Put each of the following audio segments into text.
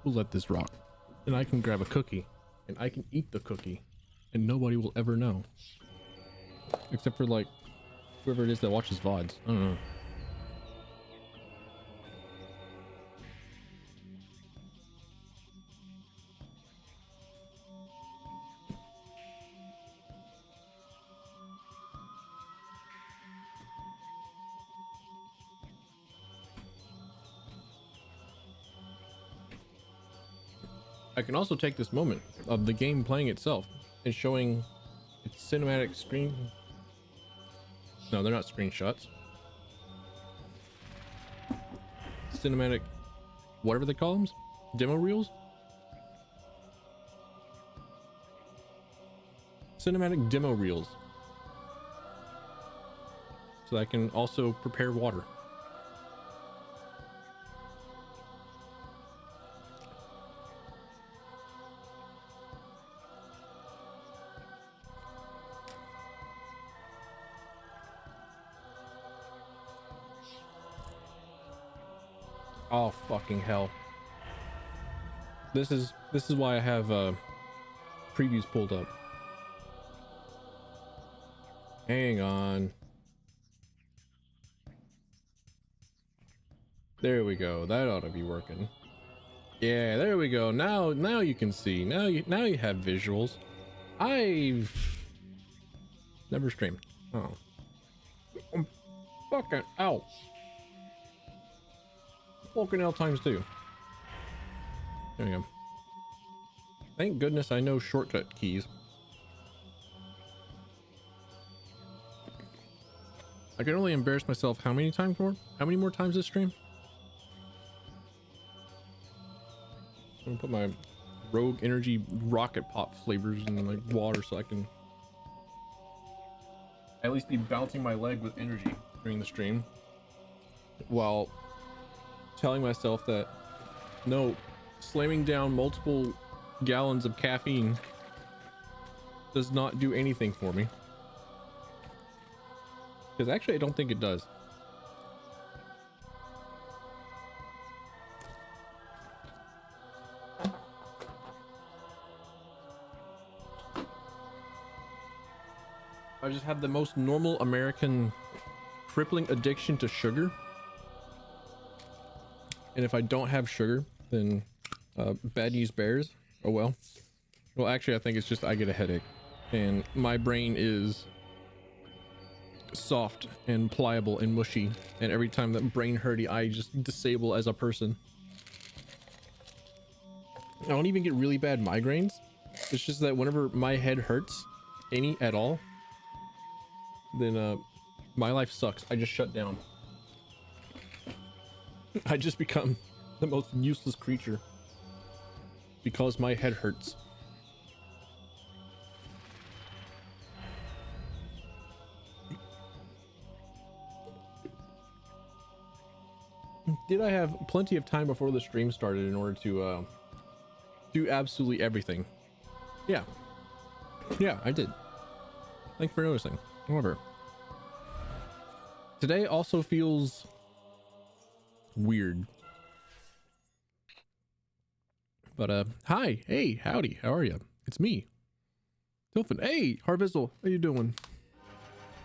We'll let this rock. And I can grab a cookie. And I can eat the cookie. And nobody will ever know. Except for, like, whoever it is that watches VODs. I don't know. I can also take this moment of the game playing itself and showing its cinematic screen. No, they're not screenshots. Cinematic, whatever they call them, demo reels. Cinematic demo reels. So I can also prepare water. Oh fucking hell. This is why I have previews pulled up. Hang on. There we go. That ought to be working. Yeah, there we go. Now you can see. Now you have visuals. I've never streamed. Oh. Fucking ow. Fucking L times 2. There we go. Thank goodness I know shortcut keys. I can only embarrass myself how many times more? How many more times this stream? I'm gonna put my Rogue Energy Rocket Pop flavors in my water so I can at least be bouncing my leg with energy during the stream, while telling myself that no, slamming down multiple gallons of caffeine does not do anything for me. Because actually I don't think it does. I just have the most normal American crippling addiction to sugar. And if I don't have sugar, then bad news bears. Oh well. Well, actually I think it's just I get a headache and my brain is soft and pliable and mushy, and every time that brain hurty I just disable as a person. I don't even get really bad migraines. It's just that whenever my head hurts any at all, then my life sucks. I just shut down. I just become the most useless creature because my head hurts. Did I have plenty of time before the stream started in order to do absolutely everything? Yeah, I did. Thanks for noticing. However, today also feels weird. But hi, hey, howdy, how are you? It's me, Tylphen. Hey, Harvestal, how you doing?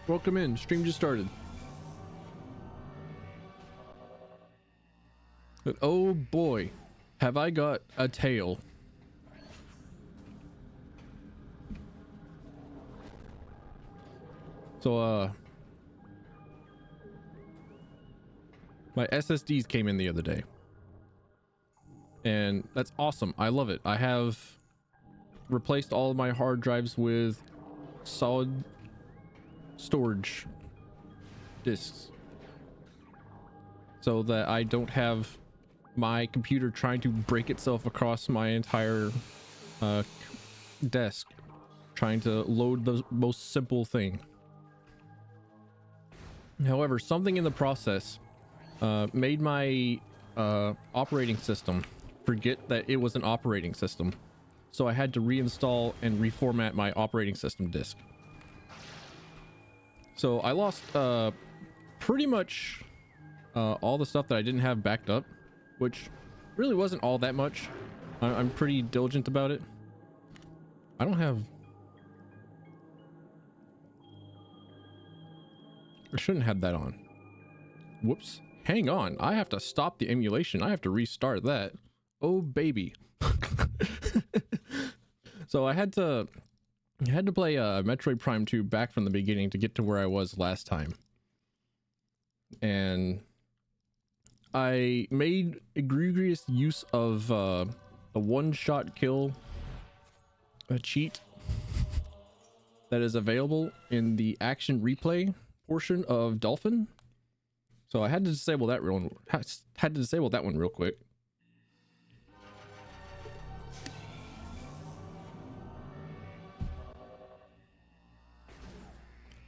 Welcome in. Stream just started. But oh boy, have I got a tale. So my SSDs came in the other day, and that's awesome. I love it. I have replaced all of my hard drives with solid storage discs so that I don't have my computer trying to break itself across my entire desk trying to load the most simple thing. However, something in the process made my operating system forget that it was an operating system, so I had to reinstall and reformat my operating system disk. So I lost pretty much all the stuff that I didn't have backed up, which really wasn't all that much. I'm pretty diligent about it. I don't have... I shouldn't have that on. Whoops. Hang on. I have to stop the emulation. I have to restart that. Oh, baby. So I had to play Metroid Prime 2 back from the beginning to get to where I was last time. And I made egregious use of a one-shot kill cheat that is available in the action replay portion of Tylphen. So I had to disable that one real quick.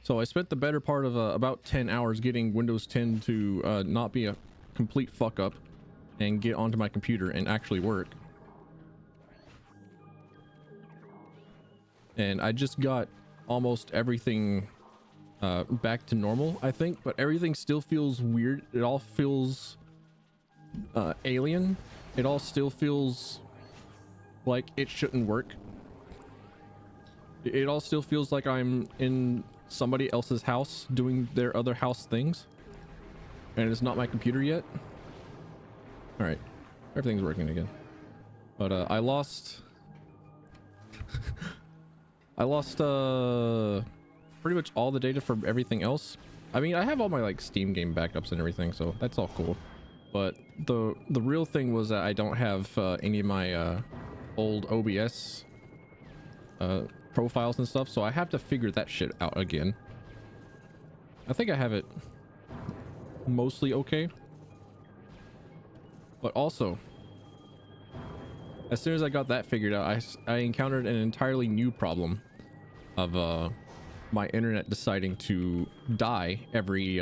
So I spent the better part of about 10 hours getting Windows 10 to not be a complete fuck up and get onto my computer and actually work. And I just got almost everything back to normal, I think, but everything still feels weird. It all feels alien. It all still feels like it shouldn't work. It all still feels like I'm in somebody else's house doing their other house things, and it's not my computer yet. All right, everything's working again, but I lost pretty much all the data from everything else. I mean, I have all my like Steam game backups and everything, so that's all cool, but the real thing was that I don't have any of my old OBS profiles and stuff, so I have to figure that shit out again. I think I have it mostly okay, but also as soon as I got that figured out, I encountered an entirely new problem of my internet deciding to die every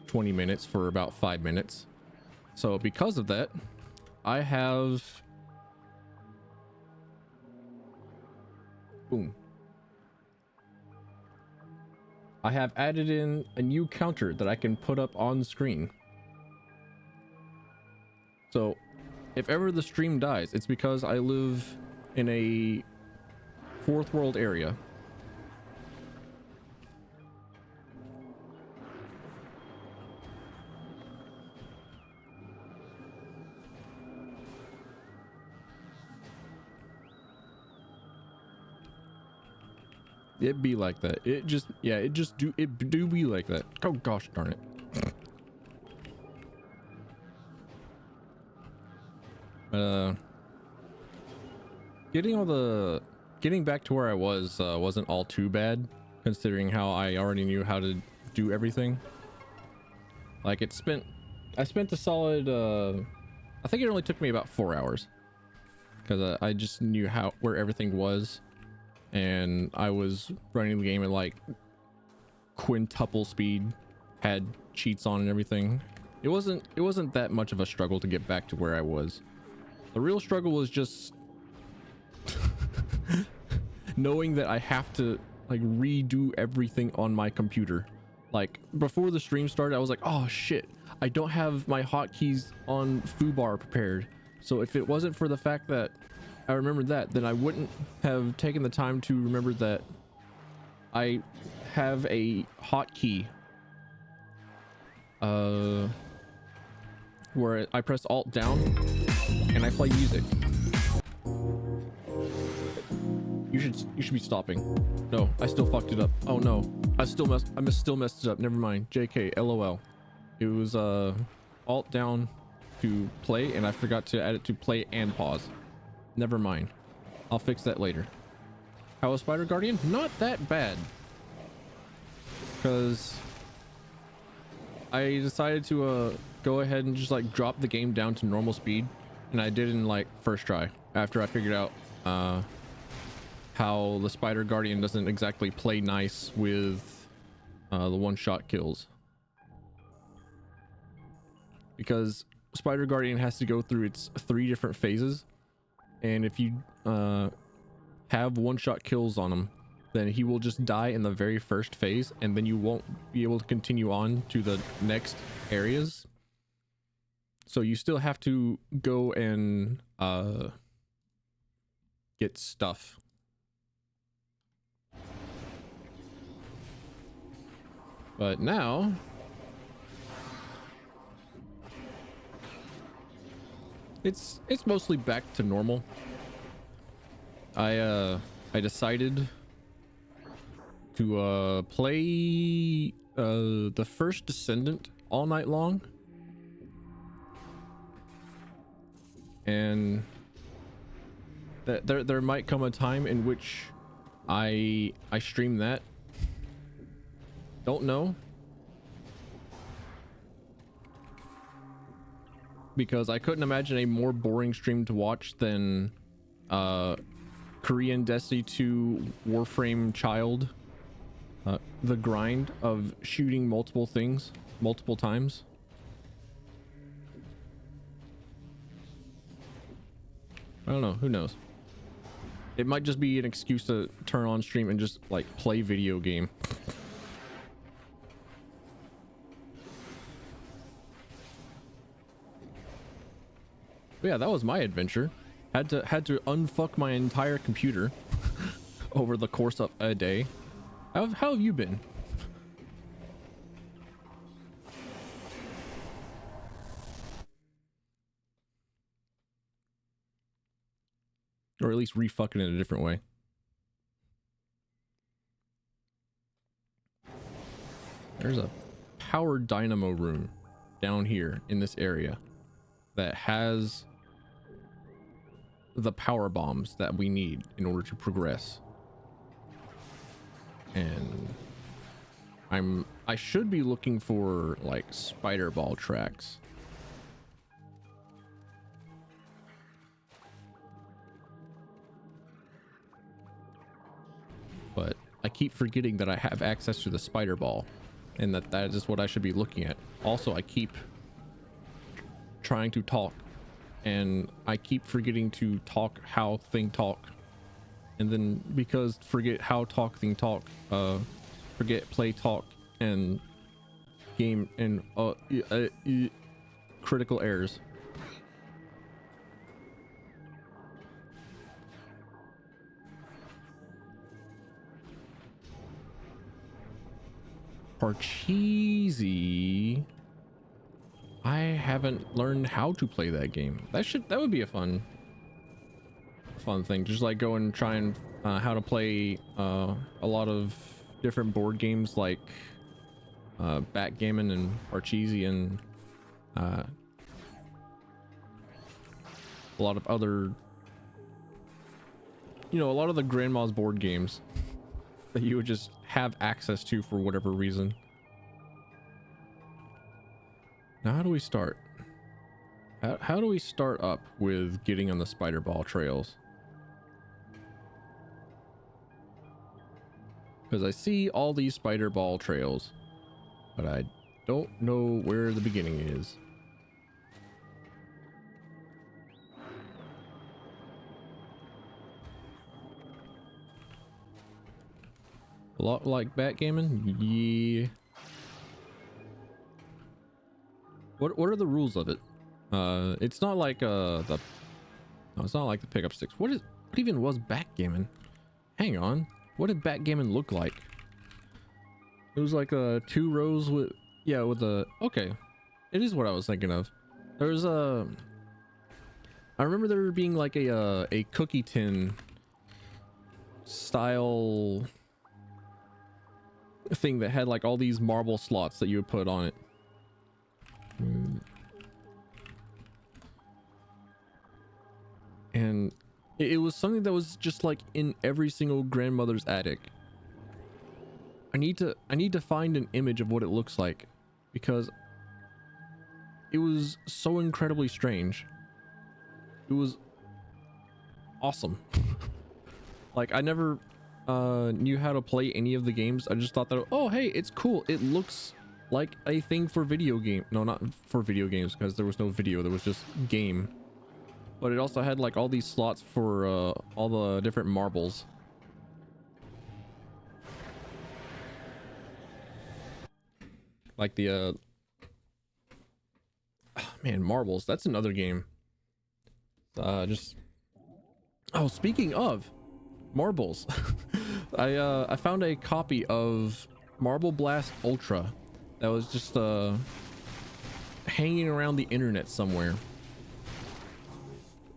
20 minutes for about 5 minutes. So because of that, I have I have added in a new counter that I can put up on screen. So if ever the stream dies, it's because I live in a fourth world area. It be like that. It just, yeah, it do be like that. Oh gosh darn it. Getting back to where I was wasn't all too bad, considering how I already knew how to do everything. Like I spent a solid I think it only took me about 4 hours, because I just knew where everything was, and I was running the game at like quintuple speed, had cheats on and everything. It wasn't that much of a struggle to get back to where I was. The real struggle was just knowing that I have to like redo everything on my computer. Like before the stream started, I was like, oh shit, I don't have my hotkeys on foobar prepared. So if it wasn't for the fact that I remembered that, then I wouldn't have taken the time to remember that I have a hotkey where I press Alt down and I play music. You should be stopping. No, I still fucked it up. Oh no, I still messed it up. Never mind. JK, LOL. It was Alt down to play, and I forgot to add it to play and pause. Never mind. I'll fix that later. How was Spider Guardian? Not that bad, because I decided to go ahead and just like drop the game down to normal speed, and I did it in like first try after I figured out how the Spider Guardian doesn't exactly play nice with the one-shot kills, because Spider Guardian has to go through its 3 different phases, and if you have one-shot kills on him, then he will just die in the very first phase, and then you won't be able to continue on to the next areas. So you still have to go and get stuff. But now it's mostly back to normal. I decided to play the first Descendant all night long, and that there might come a time in which I stream that. Don't know, because I couldn't imagine a more boring stream to watch than Korean Destiny 2 Warframe Child. The grind of shooting multiple things multiple times. I don't know, who knows? It might just be an excuse to turn on stream and just like play video game. But yeah, that was my adventure. Had to unfuck my entire computer over the course of a day. How have you been? Or at least refucking it a different way. There's a power dynamo room down here in this area that has the power bombs that we need in order to progress. And I should be looking for like spider ball tracks. But I keep forgetting that I have access to the spider ball, and that is what I should be looking at. Also, I keep trying to talk, and I keep forgetting to talk how thing talk. And then because forget how talk thing talk, forget play talk and game and critical errors. Parcheesi, I haven't learned how to play that game. That would be a fun thing. Just like go and try and how to play a lot of different board games like backgammon and Parcheesi and a lot of other, a lot of the grandma's board games that you would just have access to for whatever reason. Now, how do we start? How do we start up with getting on the spider ball trails? Because I see all these spider ball trails, but I don't know where the beginning is. A lot like backgammon? Yeah. What are the rules of it? It's not like no, it's not like the pickup sticks. What even was backgammon? Hang on. What did backgammon look like? It was like 2 rows with okay. It is what I was thinking of. There's I remember there being like a cookie tin style thing that had like all these marble slots that you would put on it. And it was something that was just like in every single grandmother's attic. I need to find an image of what it looks like, because it was so incredibly strange. It was awesome. Like, I never knew how to play any of the games. I just thought that, oh hey, it's cool, it looks like a thing for video game. No, not for video games, because there was no video, there was just game. But it also had like all these slots for all the different marbles. Like the man, marbles, that's another game. Just Oh, speaking of marbles, I found a copy of Marble Blast Ultra that was just hanging around the internet somewhere,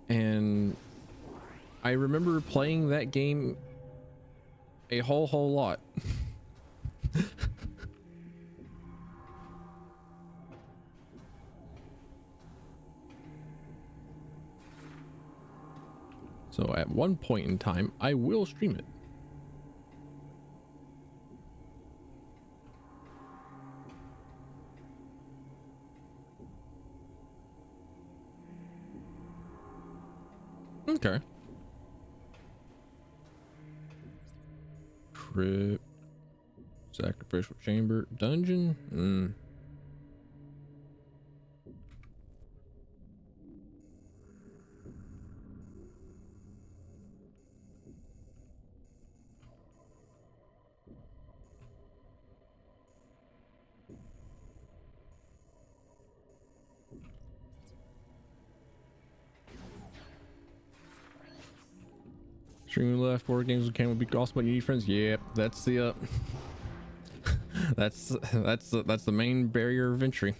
and I remember playing that game a whole lot. So at one point in time, I will stream it. Okay. Crypt, sacrificial chamber, dungeon. Streaming left, board games with camera would be awesome, but you need friends. Yeah, that's the that's the main barrier of entry.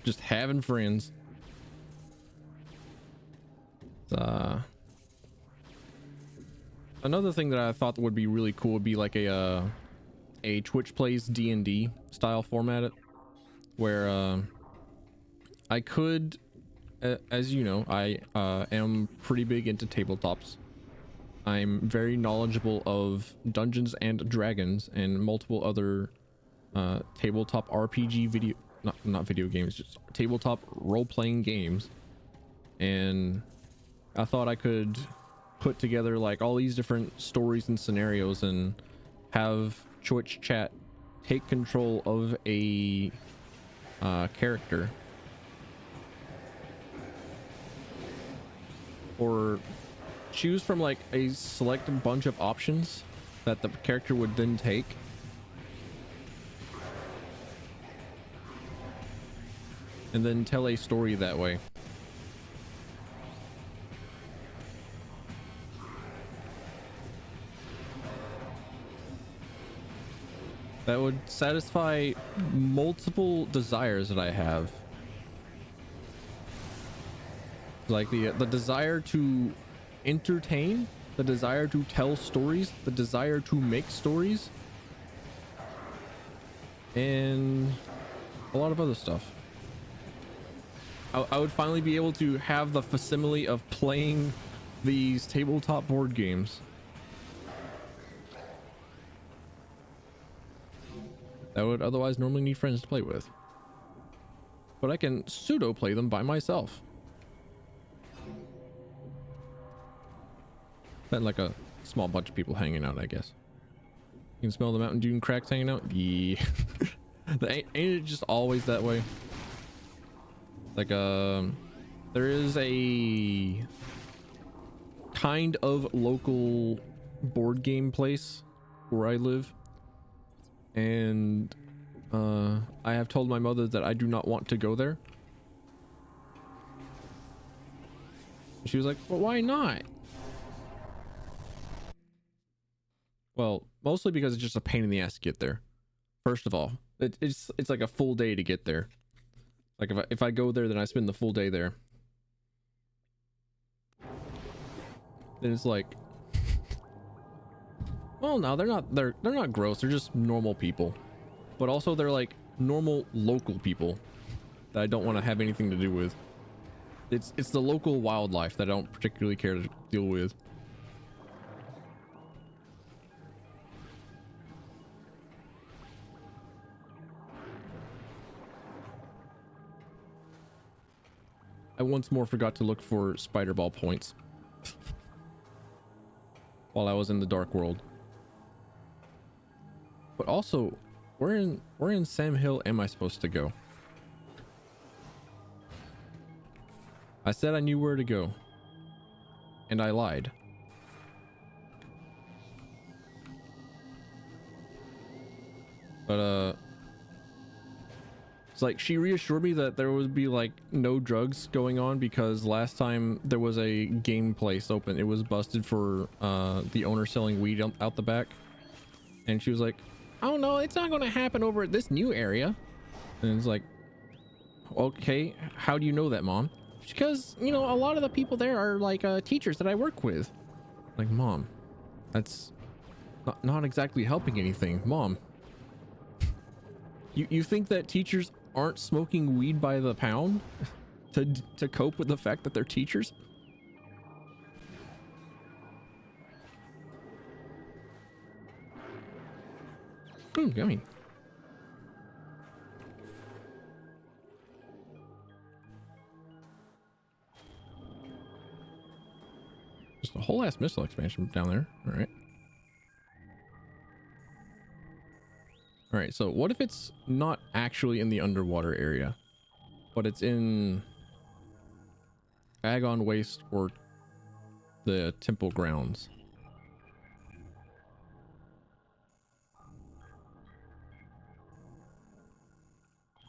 Just having friends. Another thing that I thought would be really cool would be like a Twitch plays D&D style format, where I could, as you know, I am pretty big into tabletops. I'm very knowledgeable of Dungeons and Dragons and multiple other tabletop RPG video, not video games, just tabletop role-playing games. And I thought I could put together like all these different stories and scenarios and have Twitch chat take control of a character, or choose from like a select bunch of options that the character would then take, and then tell a story that way. That would satisfy multiple desires that I have, like the desire to entertain, the desire to tell stories, the desire to make stories, and a lot of other stuff. I would finally be able to have the facsimile of playing these tabletop board games that would otherwise normally need friends to play with, but I can pseudo play them by myself. Then like a small bunch of people hanging out, I guess. You can smell the Mountain Dew cracks hanging out. Yeah. Ain't it just always that way? Like there is a kind of local board game place where I live, and I have told my mother that I do not want to go there. She was like, well, why not? Well, mostly because it's just a pain in the ass to get there. First of all, it's like a full day to get there. Like if I go there, then I spend the full day there. Then it's like, well, no, they're not gross. They're just normal people, but also they're like normal local people that I don't want to have anything to do with. It's the local wildlife that I don't particularly care to deal with. I once more forgot to look for spider ball points while I was in the dark world. But also, where in Sam Hill am I supposed to go? I said I knew where to go, and I lied. But It's like she reassured me that there would be like no drugs going on because last time there was a game place open, it was busted for the owner selling weed out the back, and she was like, oh no, it's not going to happen over at this new area. And it's like, okay, how do you know that, Mom? Because, you know, a lot of the people there are like teachers that I work with. Like, Mom, that's not exactly helping anything. Mom, you think that teachers aren't smoking weed by the pound to cope with the fact that they're teachers? Yummy. Just a whole ass missile expansion down there. All right. All right. So what if it's not actually in the underwater area, but it's in Agon Waste or the temple grounds?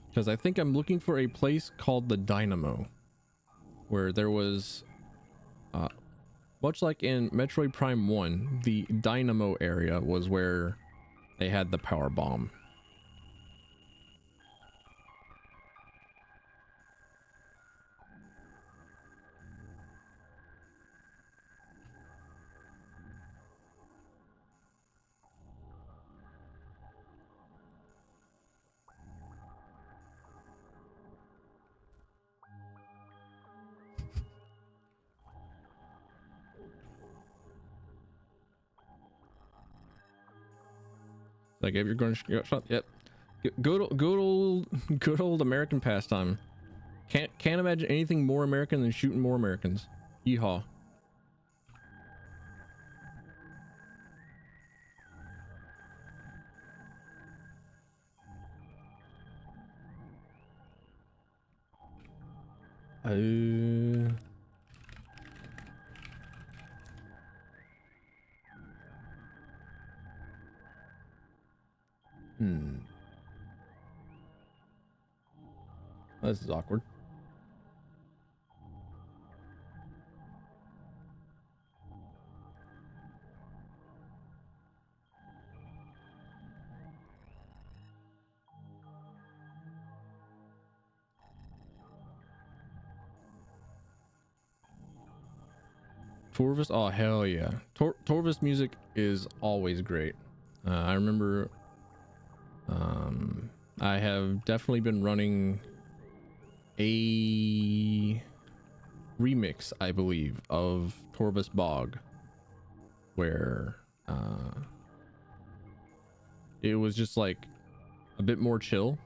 Because I think I'm looking for a place called the Dynamo, where there was, much like in Metroid Prime 1, the Dynamo area was where they had the power bomb. Like, if you're going to shot, yep. Good old American pastime. Can't imagine anything more American than shooting more Americans. Yeehaw. This is awkward. Torvus, oh hell yeah. Torvus music is always great. I remember I have definitely been running a remix, I believe, of Torvus Bog, where it was just like a bit more chill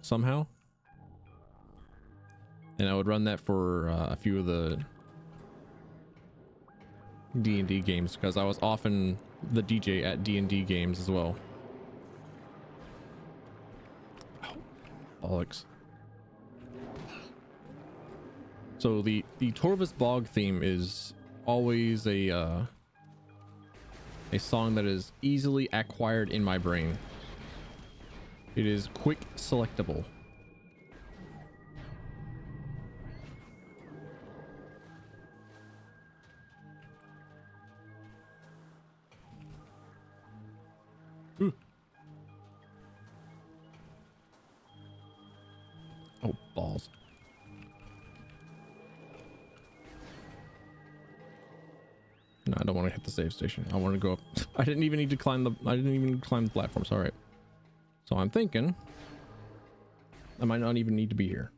somehow, and I would run that for a few of the D&D games because I was often the DJ at D&D games as well. Oh, bollocks. So the Torvus Bog theme is always a song that is easily acquired in my brain. It is quick selectable. Ooh. Oh, balls. No, I don't want to hit the save station. I want to go up. I didn't even need to climb the platforms. All right. So I'm thinking I might not even need to be here.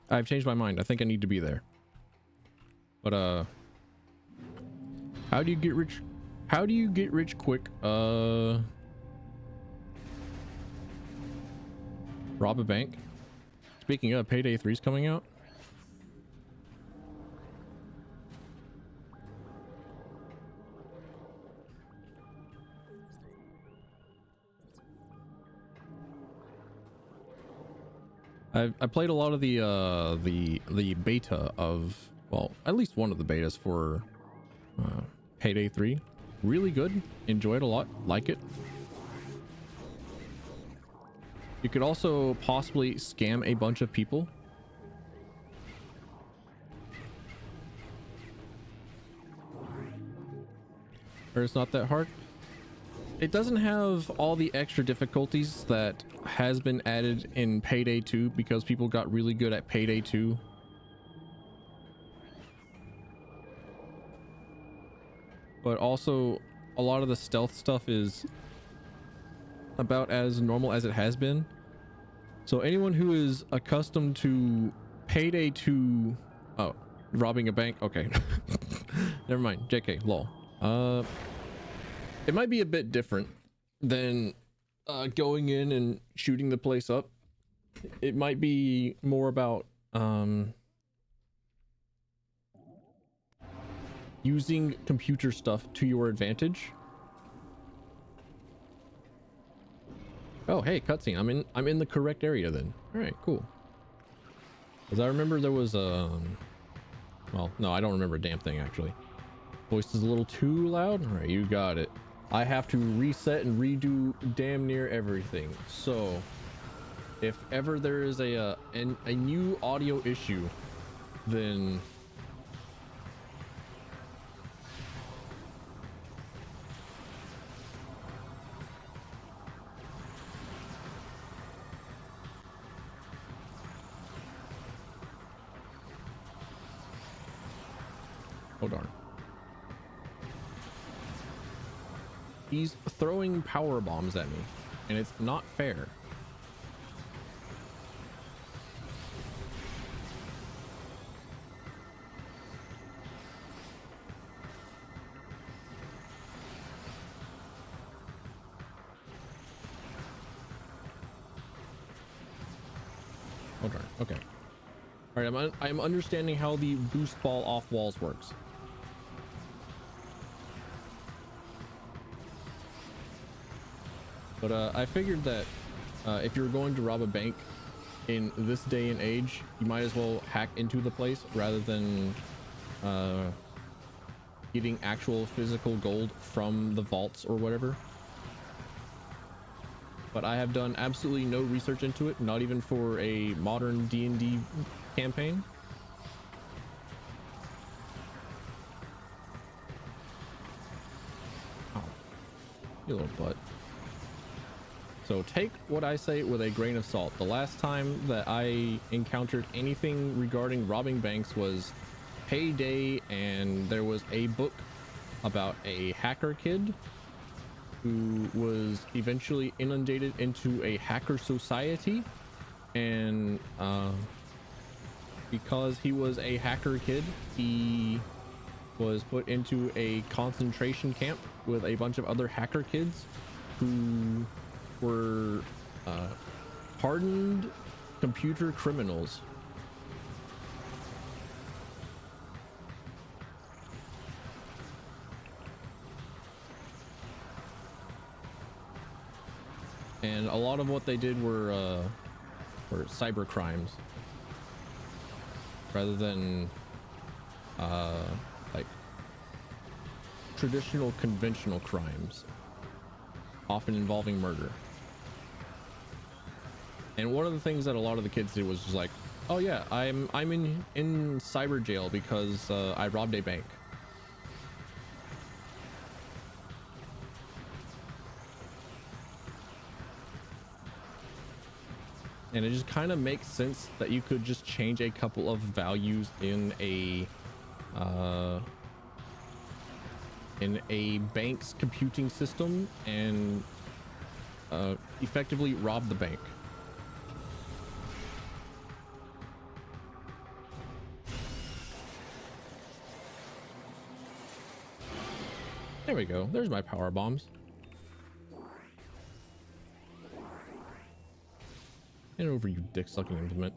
I've changed my mind. I think I need to be there. But how do you get rich? How do you get rich quick? Rob a bank. Speaking of, Payday 3's coming out. I played a lot of the beta of well, at least one of the betas for Payday 3. Really good. Enjoy it a lot. Like it. You could also possibly scam a bunch of people. Or it's not that hard. It doesn't have all the extra difficulties that has been added in Payday 2 because people got really good at Payday 2. But also, a lot of the stealth stuff is about as normal as it has been. So anyone who is accustomed to Payday 2... Oh, robbing a bank? Okay. Never mind. JK, lol. It might be a bit different than going in and shooting the place up. It might be more about using computer stuff to your advantage. Oh, hey, cutscene. I'm in the correct area then. All right, cool. Because I remember there was well, no, I don't remember a damn thing actually. Voice is a little too loud. All right, you got it. I have to reset and redo damn near everything. So if ever there is a new audio issue, then oh darn. He's throwing power bombs at me, and it's not fair. Oh darn. Okay. All right. I'm understanding how the boost ball off walls works. But I figured that if you're going to rob a bank in this day and age, you might as well hack into the place rather than getting actual physical gold from the vaults or whatever. But I have done absolutely no research into it, not even for a modern D&D campaign. Oh, you little butt. So take what I say with a grain of salt. The last time that I encountered anything regarding robbing banks was Payday, and there was a book about a hacker kid who was eventually inundated into a hacker society, and because he was a hacker kid, he was put into a concentration camp with a bunch of other hacker kids who were hardened computer criminals. And a lot of what they did were cyber crimes rather than like traditional conventional crimes, often involving murder. And one of the things that a lot of the kids did was just like, oh yeah, I'm in cyber jail because I robbed a bank. And it just kind of makes sense that you could just change a couple of values in a bank's computing system and effectively rob the bank. There we go. There's my power bombs. Hand over, you dick-sucking implement.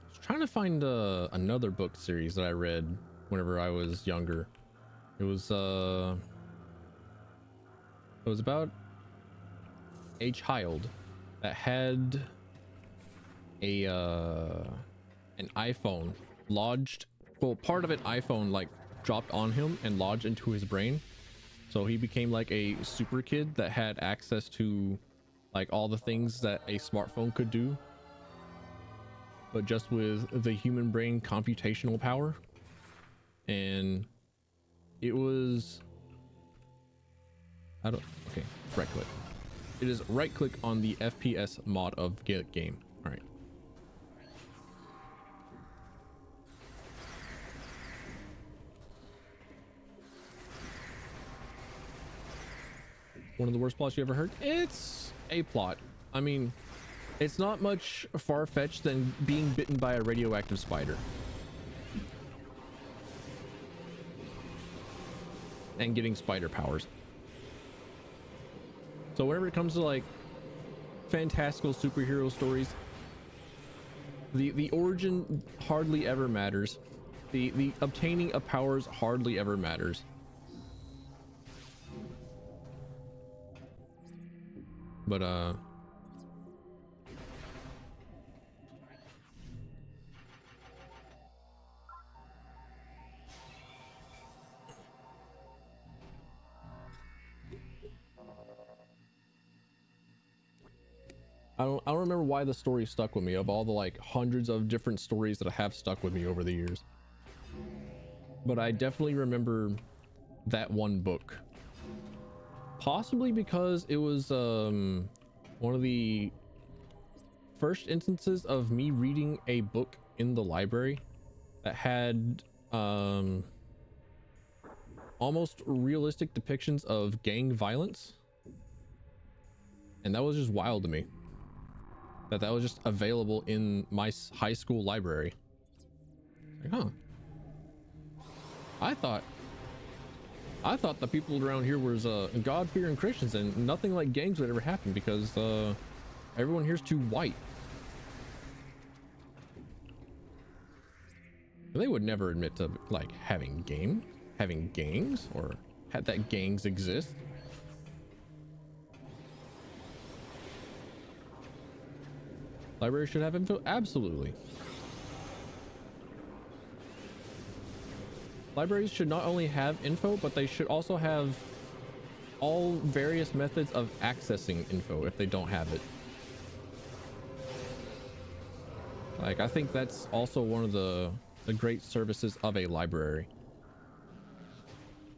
I was trying to find another book series that I read whenever I was younger. It was It was about a child that had a an iPhone lodged, well, part of an iPhone like dropped on him and lodged into his brain. So he became like a super kid that had access to like all the things that a smartphone could do, but just with the human brain computational power. And it was, okay, right click. It is right click on the FPS mod of game. All right. One of the worst plots you ever heard? It's a plot. I mean, it's not much far-fetched than being bitten by a radioactive spider. And getting spider powers. So whenever it comes to like fantastical superhero stories, the origin hardly ever matters. The obtaining of powers hardly ever matters. But I don't remember why the story stuck with me, of all the like hundreds of different stories that have stuck with me over the years. But I definitely remember that one book. Possibly because it was one of the first instances of me reading a book in the library that had almost realistic depictions of gang violence. And that was just wild to me. That was just available in my high school library. Like, huh. I thought the people around here was God-fearing Christians and nothing like gangs would ever happen because everyone here's too white. They would never admit to like having gangs or had that gangs exist. Libraries should have info? Absolutely. Libraries should not only have info, but they should also have all various methods of accessing info if they don't have it. Like, I think that's also one of the great services of a library.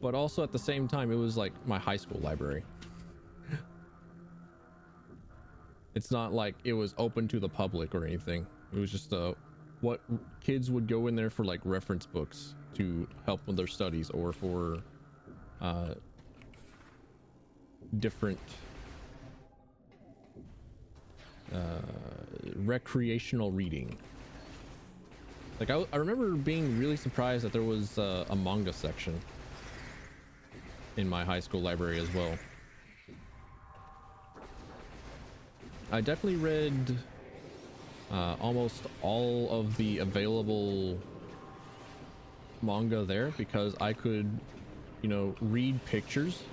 But also at the same time, it was like my high school library. It's not like it was open to the public or anything. It was just what kids would go in there for, like reference books to help with their studies or for different recreational reading. Like I remember being really surprised that there was a manga section in my high school library as well. I definitely read almost all of the available manga there because I could, you know, read pictures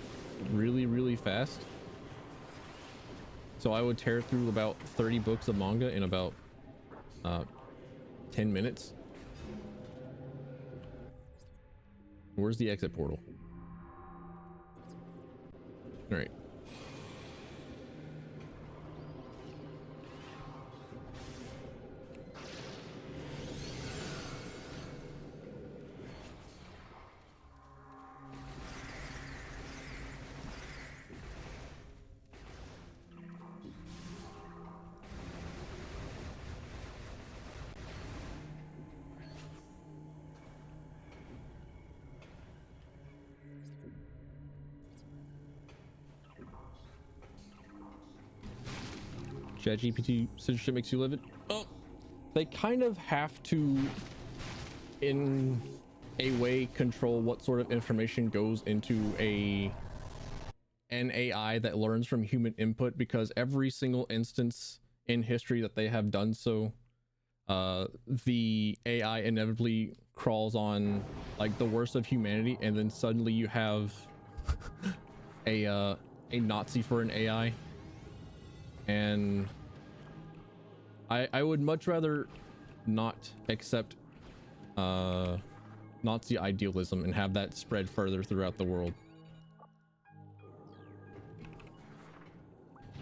really fast. So I would tear through about 30 books of manga in about 10 minutes. Where's the exit portal? All right. ChatGPT censorship makes you live it. Oh, they kind of have to, in a way, control what sort of information goes into an AI that learns from human input, because every single instance in history that they have done so, the AI inevitably crawls on like the worst of humanity, and then suddenly you have a a Nazi for an AI, and I would much rather not accept Nazi idealism and have that spread further throughout the world.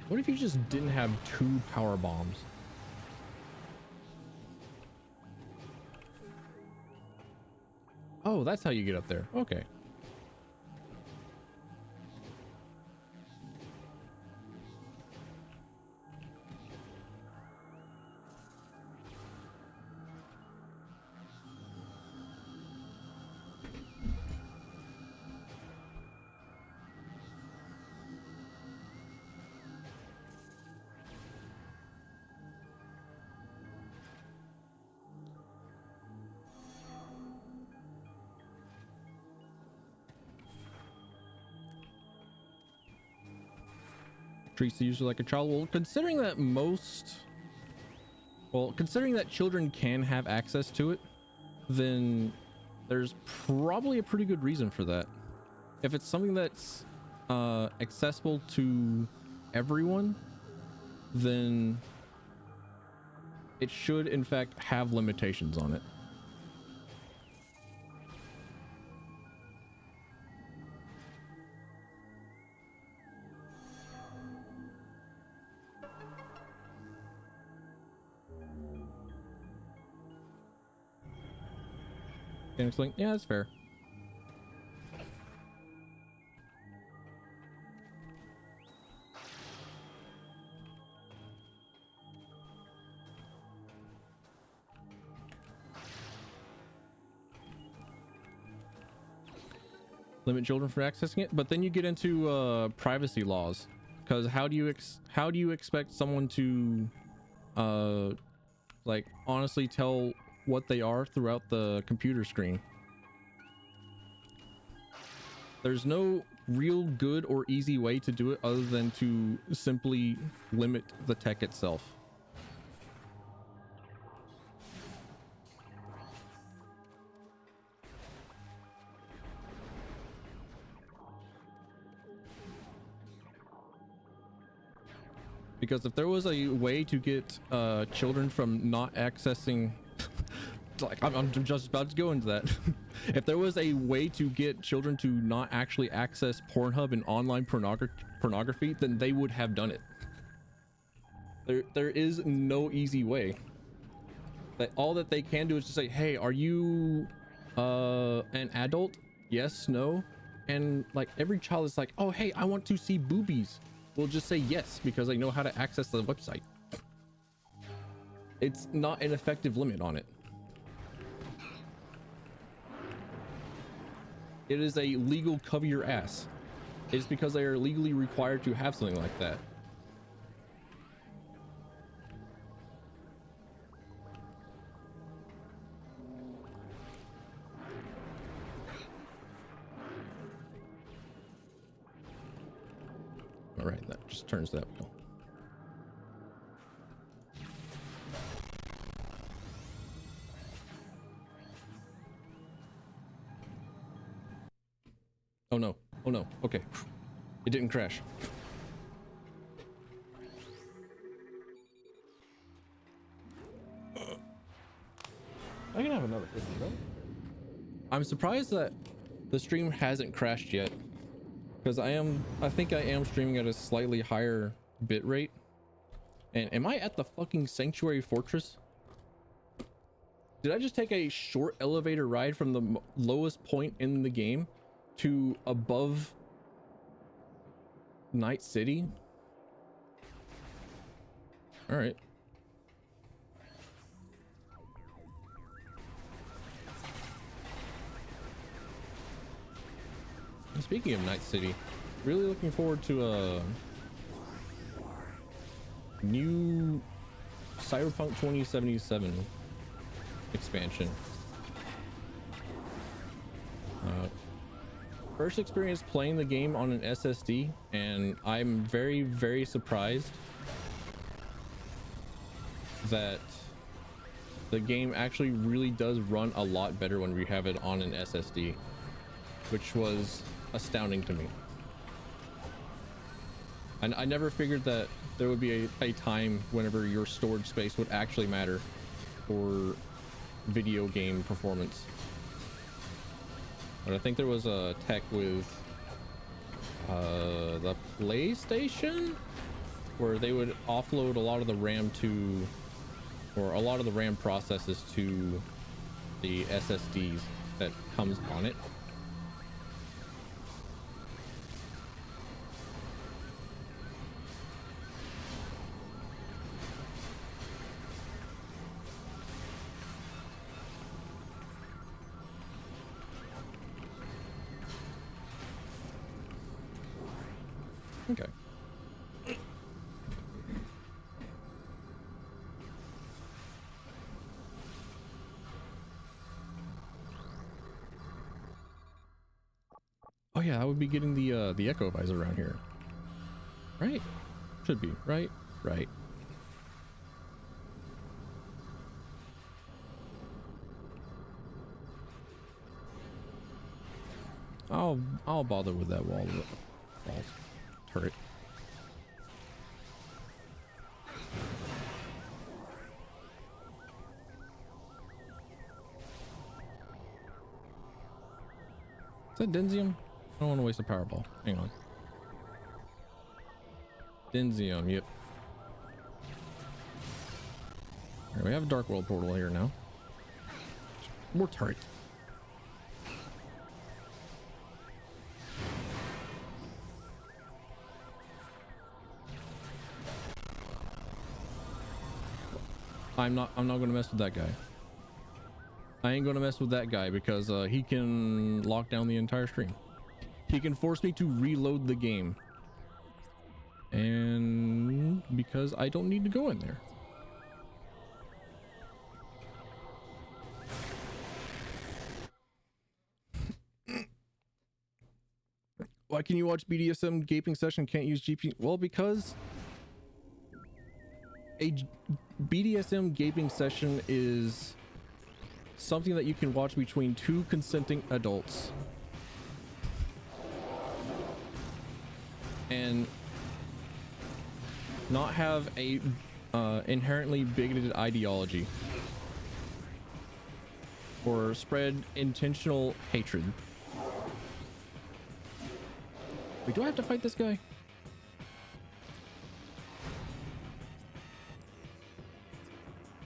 What if you just didn't have 2 power bombs? Oh, that's how you get up there. Okay. Treats the user like a child. Well, considering that considering that children can have access to it, then there's probably a pretty good reason for that. If it's something that's accessible to everyone, then it should in fact have limitations on it. Link, yeah, that's fair. Limit children from accessing it, but then you get into privacy laws, because how do you expect someone to like honestly tell what they are throughout the computer screen? There's no real good or easy way to do it other than to simply limit the tech itself. Because if there was a way to get children from not accessing like I'm just about to go into that. If there was a way to get children to not actually access Pornhub and online pornography, then they would have done it. There is no easy way. That all that they can do is just say, hey, are you an adult? Yes, no. And like every child is like, oh hey, I want to see boobies. We'll just say yes because they know how to access the website. It's not an effective limit on it. It is a legal cover your ass. It's because they are legally required to have something like that. All right, that just turns that wheel. Oh no, oh no, okay. It didn't crash. I can have another 50, right? I'm surprised that the stream hasn't crashed yet. Because I think I am streaming at a slightly higher bit rate. And am I at the fucking Sanctuary Fortress? Did I just take a short elevator ride from the lowest point in the game to above Night City? All right. And speaking of Night City, really looking forward to a new Cyberpunk 2077 expansion. First experience playing the game on an SSD, and I'm very, very surprised that the game actually really does run a lot better when we have it on an SSD, which was astounding to me. And I never figured that there would be a time whenever your storage space would actually matter for video game performance. But I think there was a tech with the PlayStation where they would offload a lot of the RAM to, or a lot of the RAM processes to the SSDs that comes on it. Okay. Oh yeah, I would be getting the echo visor around here. Right? Should be, right? Right. I'll bother with that wall turret. Is that Denzium? I don't want to waste a power ball. Hang on. Denzium, yep. Right, we have a Dark World portal here now. More turret. I'm not gonna mess with that guy. I ain't gonna mess with that guy because he can lock down the entire stream. He can force me to reload the game. And because I don't need to go in there. Why can you watch BDSM gaping session can't use GP? Well, because a BDSM gaping session is something that you can watch between two consenting adults. And not have a inherently bigoted ideology or spread intentional hatred. Wait, do I have to fight this guy?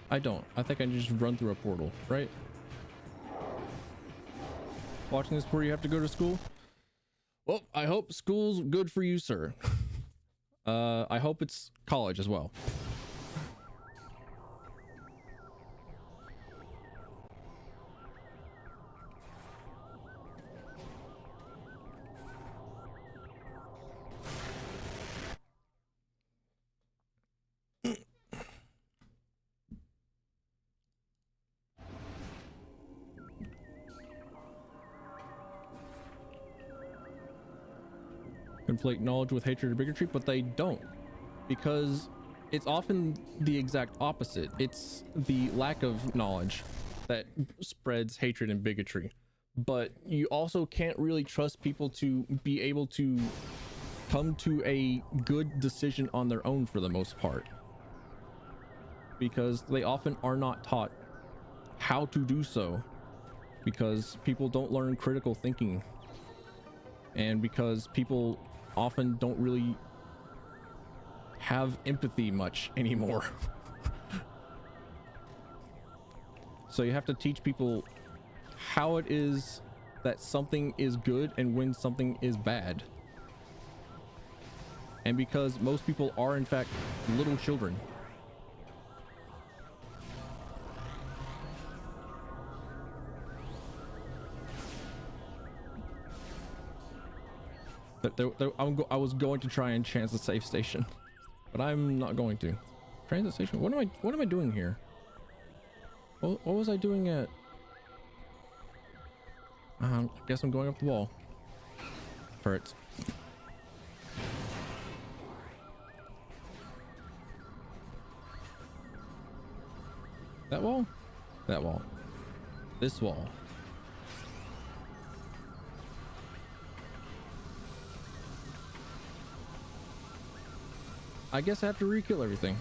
I don't. I think I just run through a portal, right? Watching this before you have to go to school? Well, I hope school's good for you, sir. I hope it's college as well. Conflate knowledge with hatred or bigotry, but they don't, because it's often the exact opposite. It's the lack of knowledge that spreads hatred and bigotry, but you also can't really trust people to be able to come to a good decision on their own for the most part, because they often are not taught how to do so, because people don't learn critical thinking, and because people often don't really have empathy much anymore. So you have to teach people how it is that something is good and when something is bad. And because most people are in fact little children, I was going to try and chance the safe station, but I'm not going to. Transit station? What am I doing here? What was I doing at? I guess I'm going up the wall. Turrets. That wall? That wall. This wall. I guess I have to re-kill everything.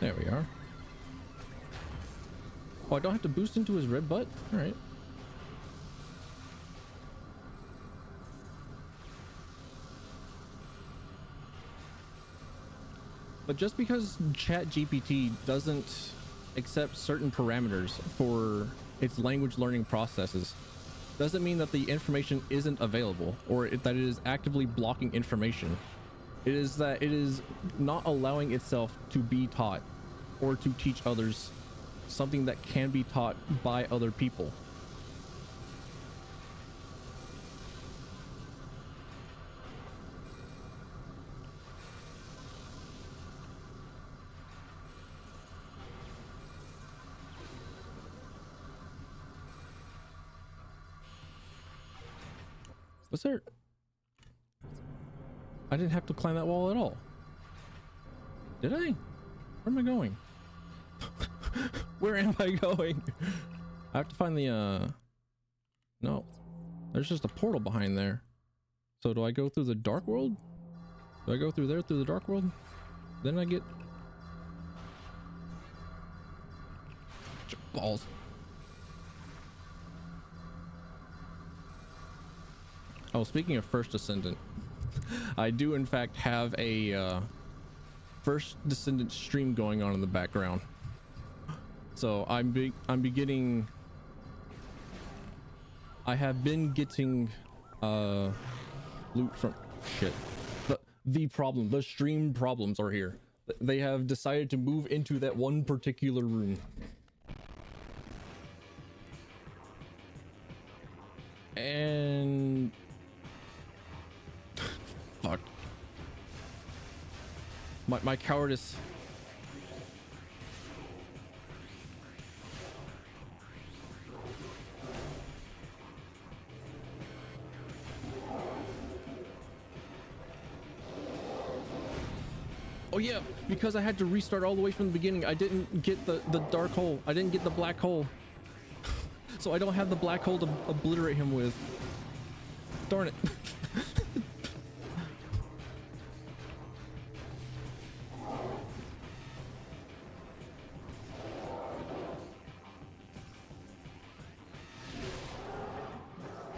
There we are. Oh, I don't have to boost into his red butt? Alright. But just because ChatGPT doesn't accept certain parameters for its language learning processes doesn't mean that the information isn't available or that it is actively blocking information. It is that it is not allowing itself to be taught or to teach others something that can be taught by other people. Was there... I didn't have to climb that wall at all. Did I? Where am I going? Where am I going? I have to find the no, there's just a portal behind there. So do I go through the dark world? Do I go through there through the dark world? Then I get balls. Oh, speaking of First Descendant, I do in fact have a First Descendant stream going on in the background. So I have been getting loot from shit. The stream problems are here. They have decided to move into that one particular room. And fuck. My cowardice. Oh yeah, because I had to restart all the way from the beginning. I didn't get the dark hole. I didn't get the black hole. So I don't have the black hole to obliterate him with. Darn it.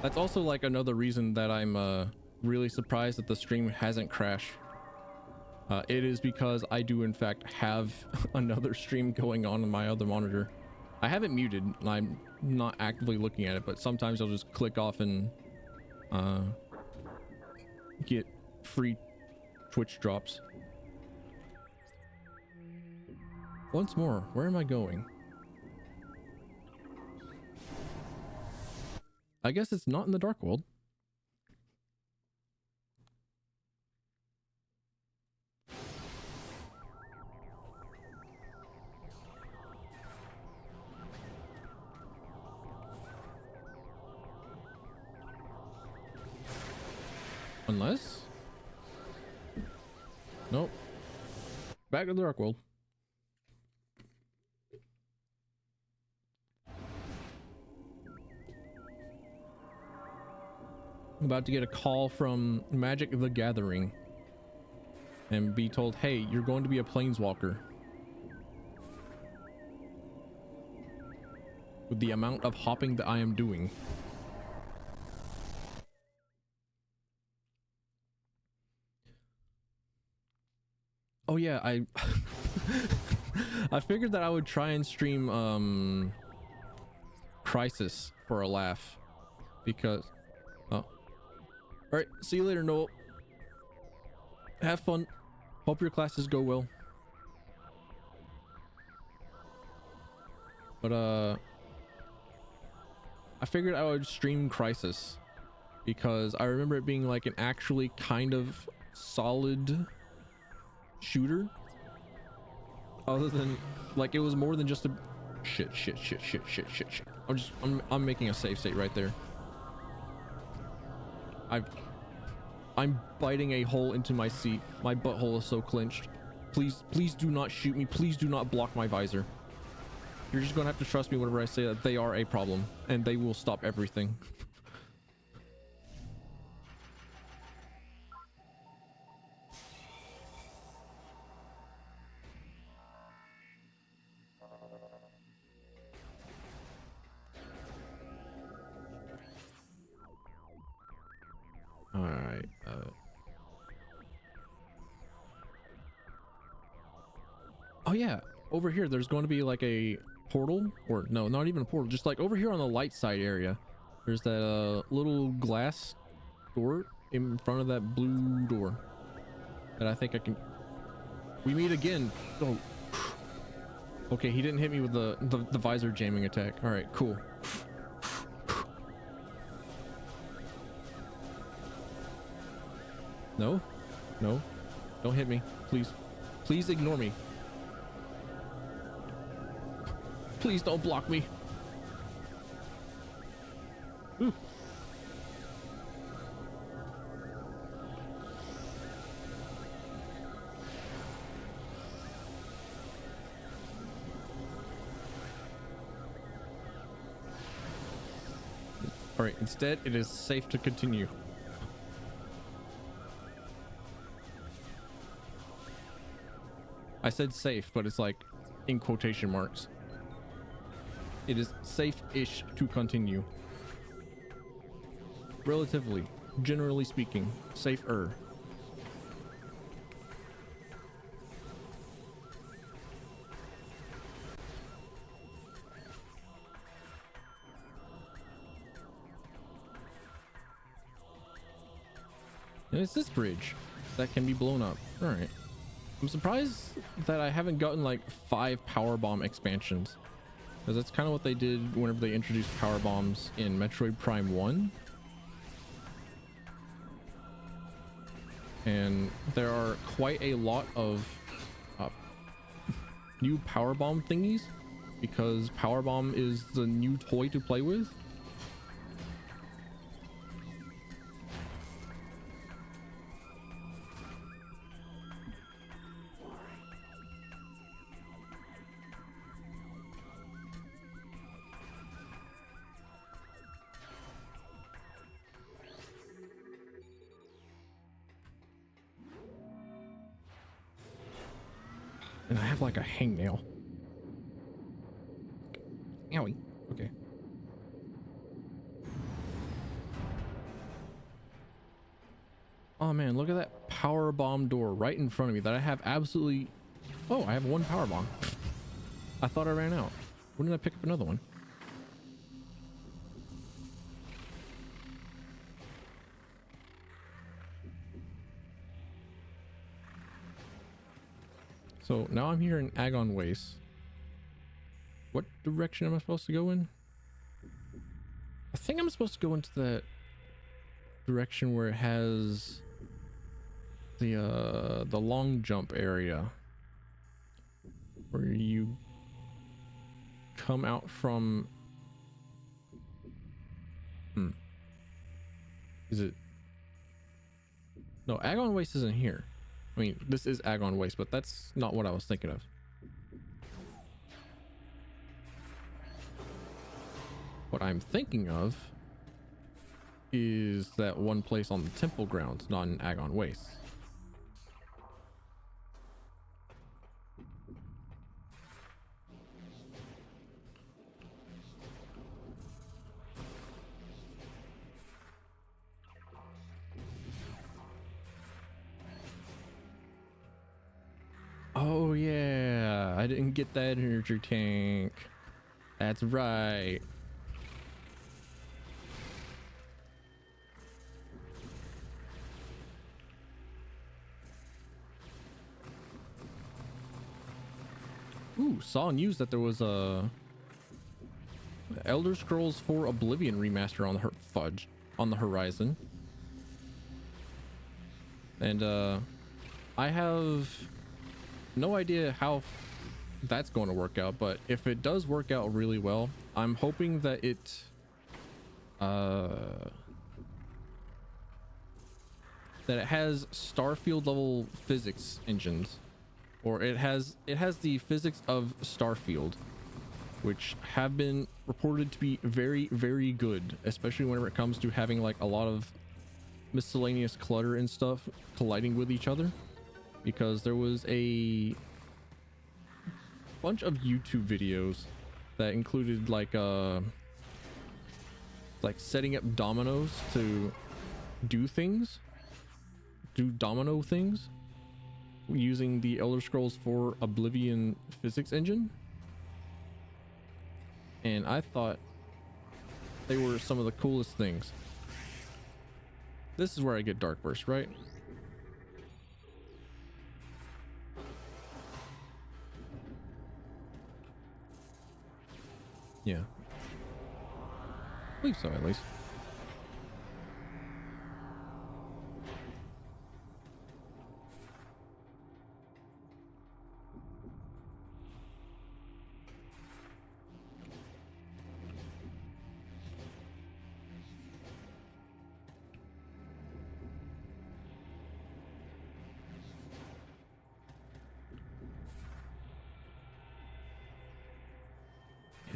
That's also like another reason that I'm really surprised that the stream hasn't crashed. It is because I do in fact have another stream going on my other monitor. I have it muted. I'm not actively looking at it, but sometimes I'll just click off and get free Twitch drops. Once more, where am I going? I guess it's not in the dark world. Unless... Nope. Back to the dark world. I'm about to get a call from Magic the Gathering and be told, hey, you're going to be a planeswalker. With the amount of hopping that I am doing. Oh yeah, I figured that I would try and stream Crisis for a laugh because all right, see you later, Noel. Have fun. Hope your classes go well. But I figured I would stream Crisis because I remember it being like an actually kind of solid shooter, other than like it was more than just a shit. I'm making a save state right there. I'm biting a hole into my seat. My butthole is so clenched. Please do not shoot me. Please do not block my visor. You're just gonna have to trust me whenever I say that they are a problem, and they will stop everything. All right. Oh yeah, over here there's going to be like a portal, or no, not even a portal, just like over here on the light side area. There's that little glass door in front of that blue door that I think I can. We meet again. Oh, okay. He didn't hit me with the visor jamming attack. All right, cool. No, no, don't hit me, please. Please ignore me. Please don't block me. Ooh. All right, instead it is safe to continue. I said safe, but it's like in quotation marks. It is safe-ish to continue. Relatively, generally speaking, safer. And it's this bridge that can be blown up. All right. I'm surprised that I haven't gotten like 5 power bomb expansions, because that's kind of what they did whenever they introduced power bombs in Metroid Prime 1. And there are quite a lot of new power bomb thingies, because power bomb is the new toy to play with. And I have like a hangnail. Owie. Okay. Oh man, look at that power bomb door right in front of me that I have absolutely... Oh, I have 1 power bomb. I thought I ran out. When did I pick up another one? So now I'm here in Agon Waste. What direction am I supposed to go in? I think I'm supposed to go into that direction where it has the long jump area, where you come out from. Is it? No, Agon Waste isn't here. I mean, this is Agon Waste, but that's not what I was thinking of. What I'm thinking of is that one place on the temple grounds, not in Agon Waste. Oh yeah, I didn't get that energy tank. That's right. Ooh, saw news that there was a Elder Scrolls 4 Oblivion remaster on the fudge. on the horizon. And I have no idea how that's going to work out, but if it does work out really well, I'm hoping that it has Starfield level physics engines, or it has the physics of Starfield, which have been reported to be very, very good, especially whenever it comes to having like a lot of miscellaneous clutter and stuff colliding with each other. Because there was a bunch of YouTube videos that included like setting up dominoes to do domino things using the Elder Scrolls 4 Oblivion physics engine. And I thought they were some of the coolest things. This is where I get Dark Burst, right? Yeah. I believe so, at least.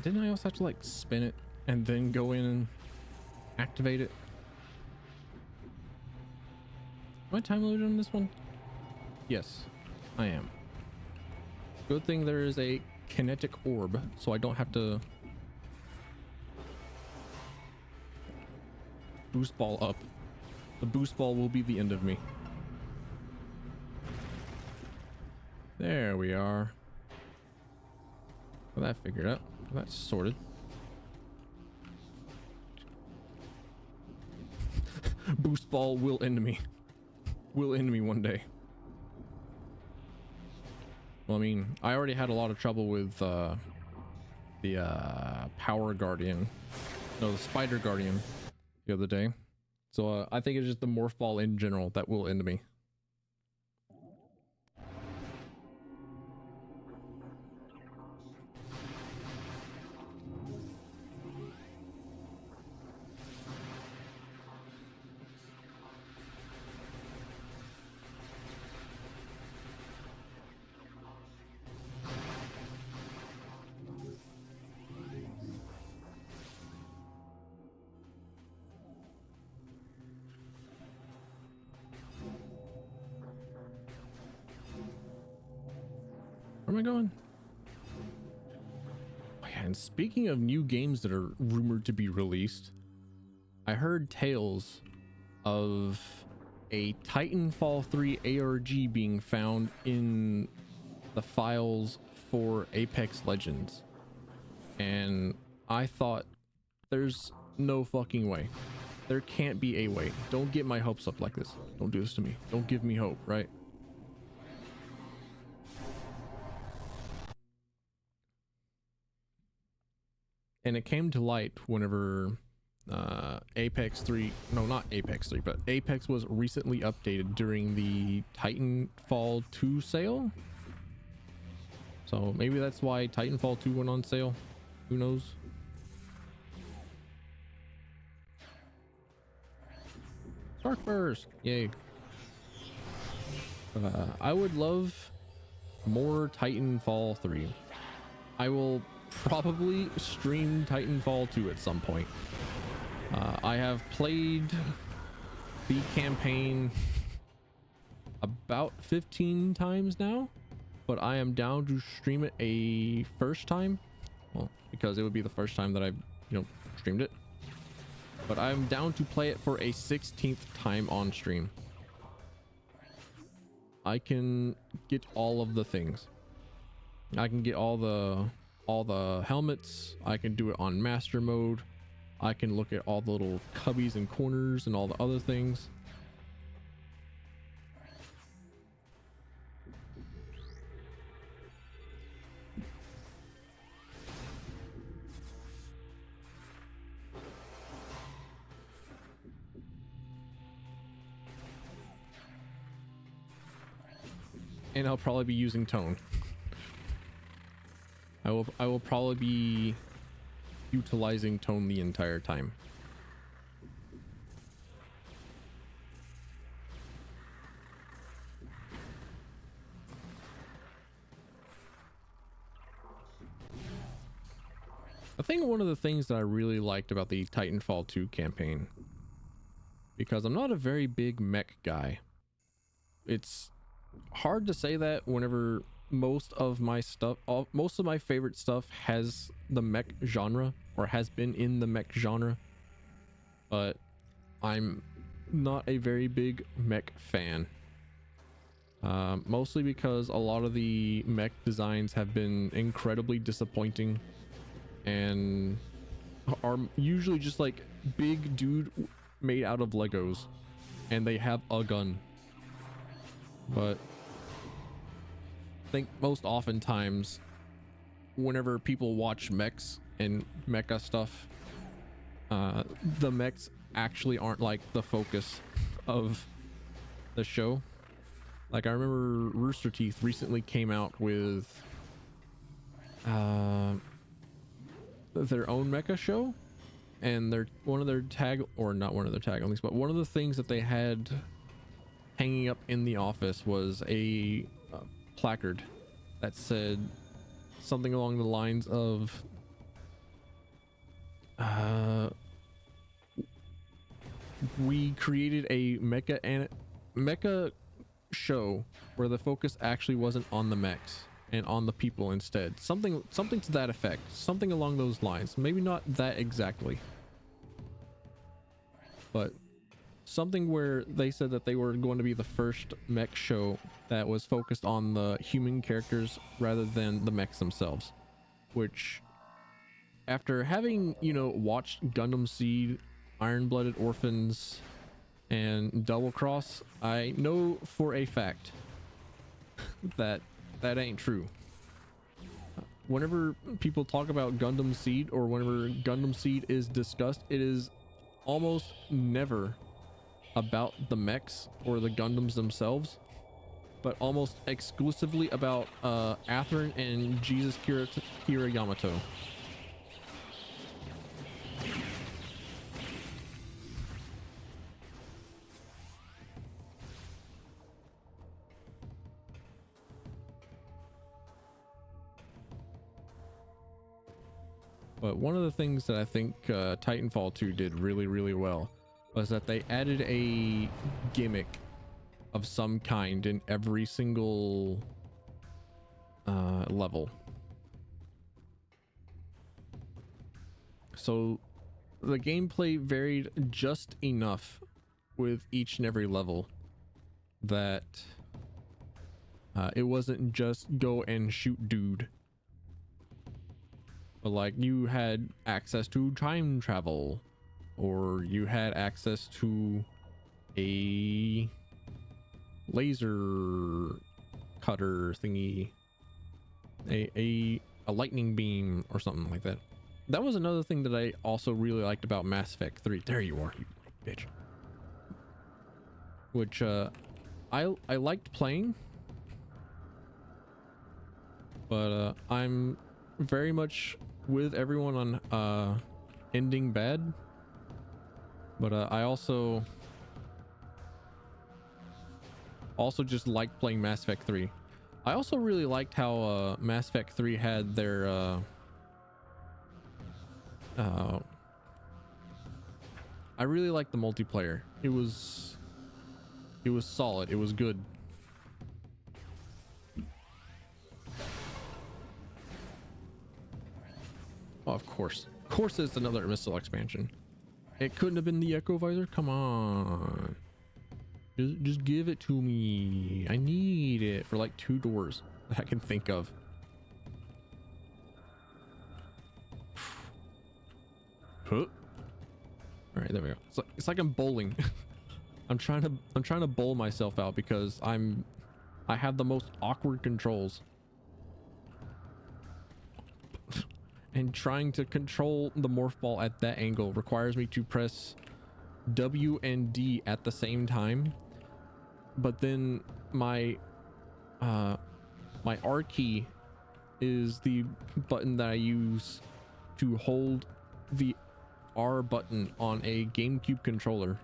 Didn't I also have to like spin it and then go in and activate it? Am I time limited on this one? Yes, I am. Good thing there is a kinetic orb, so I don't have to boost ball up. The boost ball will be the end of me. There we are. Well, that figured out. That's sorted. Boost ball will end me. Will end me one day. Well, I mean, I already had a lot of trouble with the Power Guardian. No, the Spider Guardian the other day. So I think it's just the Morph Ball in general that will end me. Where am I going? Oh yeah, and speaking of new games that are rumored to be released, I heard tales of a Titanfall 3 ARG being found in the files for Apex Legends. And I thought, there's no fucking way. There can't be a way. Don't get my hopes up like this. Don't do this to me. Don't give me hope, right? And it came to light whenever Apex 3, no, not Apex 3, but Apex was recently updated during the Titanfall 2 sale. So maybe that's why Titanfall 2 went on sale. Who knows? Dark Burst, yay. I would love more Titanfall 3. I will probably stream Titanfall 2 at some point. I have played the campaign about 15 times now, but I am down to stream it a first time. Well, because it would be the first time that I've, streamed it. But I'm down to play it for a 16th time on stream. I can get all of the things. I can get all the helmets. I can do it on master mode. I can look at all the little cubbies and corners and all the other things. and I'll probably be using tone. I will probably be utilizing tone the entire time. I think one of the things that I really liked about the Titanfall 2 campaign, because I'm not a very big mech guy. It's hard to say that whenever most of my favorite stuff has the mech genre or has been in the mech genre, but I'm not a very big mech fan. Mostly because a lot of the mech designs have been incredibly disappointing and are usually just like big dude made out of Legos and they have a gun. But I think most oftentimes whenever people watch mechs and mecha stuff, the mechs actually aren't like the focus of the show. Like I remember Rooster Teeth recently came out with their own mecha show, and one of their taglines, but one of the things that they had hanging up in the office was a placard that said something along the lines of we created a mecha show where the focus actually wasn't on the mechs and on the people instead. Something to that effect, something along those lines. Maybe not that exactly, but something where they said that they were going to be the first mech show that was focused on the human characters rather than the mechs themselves. Which, after having, you know, watched Gundam Seed, Iron-Blooded Orphans, and Double Cross, I know for a fact that that ain't true. Whenever people talk about Gundam Seed, or whenever Gundam Seed is discussed, it is almost never about the mechs or the Gundams themselves, but almost exclusively about Atherin and Jesus Kira Yamato. But one of the things that I think Titanfall 2 did really well was that they added a gimmick of some kind in every single level. So the gameplay varied just enough with each and every level that it wasn't just go and shoot dude. But like you had access to time travel, or you had access to a laser cutter thingy, a lightning beam or something like that. That was another thing that I also really liked about Mass Effect 3. There you are, you bitch. Which I liked playing, but I'm very much with everyone on ending bad. But I also just liked playing Mass Effect 3. I also really liked how Mass Effect 3 had their I really liked the multiplayer. It was solid. It was good. Oh, of course it's another missile expansion. It couldn't have been the Echo Visor. Come on, just give it to me. I need it for like 2 doors that I can think of. Huh. All right, there we go. It's like I'm bowling. I'm trying to bowl myself out because I have the most awkward controls. And trying to control the morph ball at that angle requires me to press W and D at the same time. But then my my R key is the button that I use to hold the R button on a GameCube controller.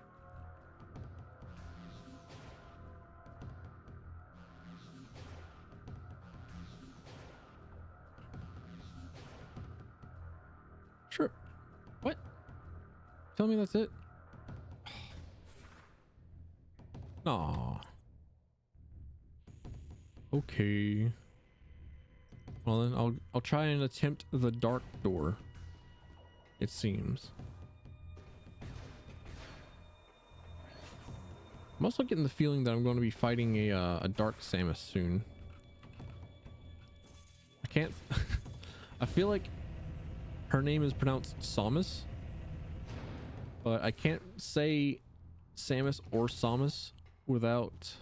Sure. What? Tell me that's it? Aw. Okay. Well then I'll try and attempt the dark door. It seems. I'm also getting the feeling that I'm going to be fighting a dark Samus soon. I can't. I feel like her name is pronounced Samus, but I can't say Samus or Samus without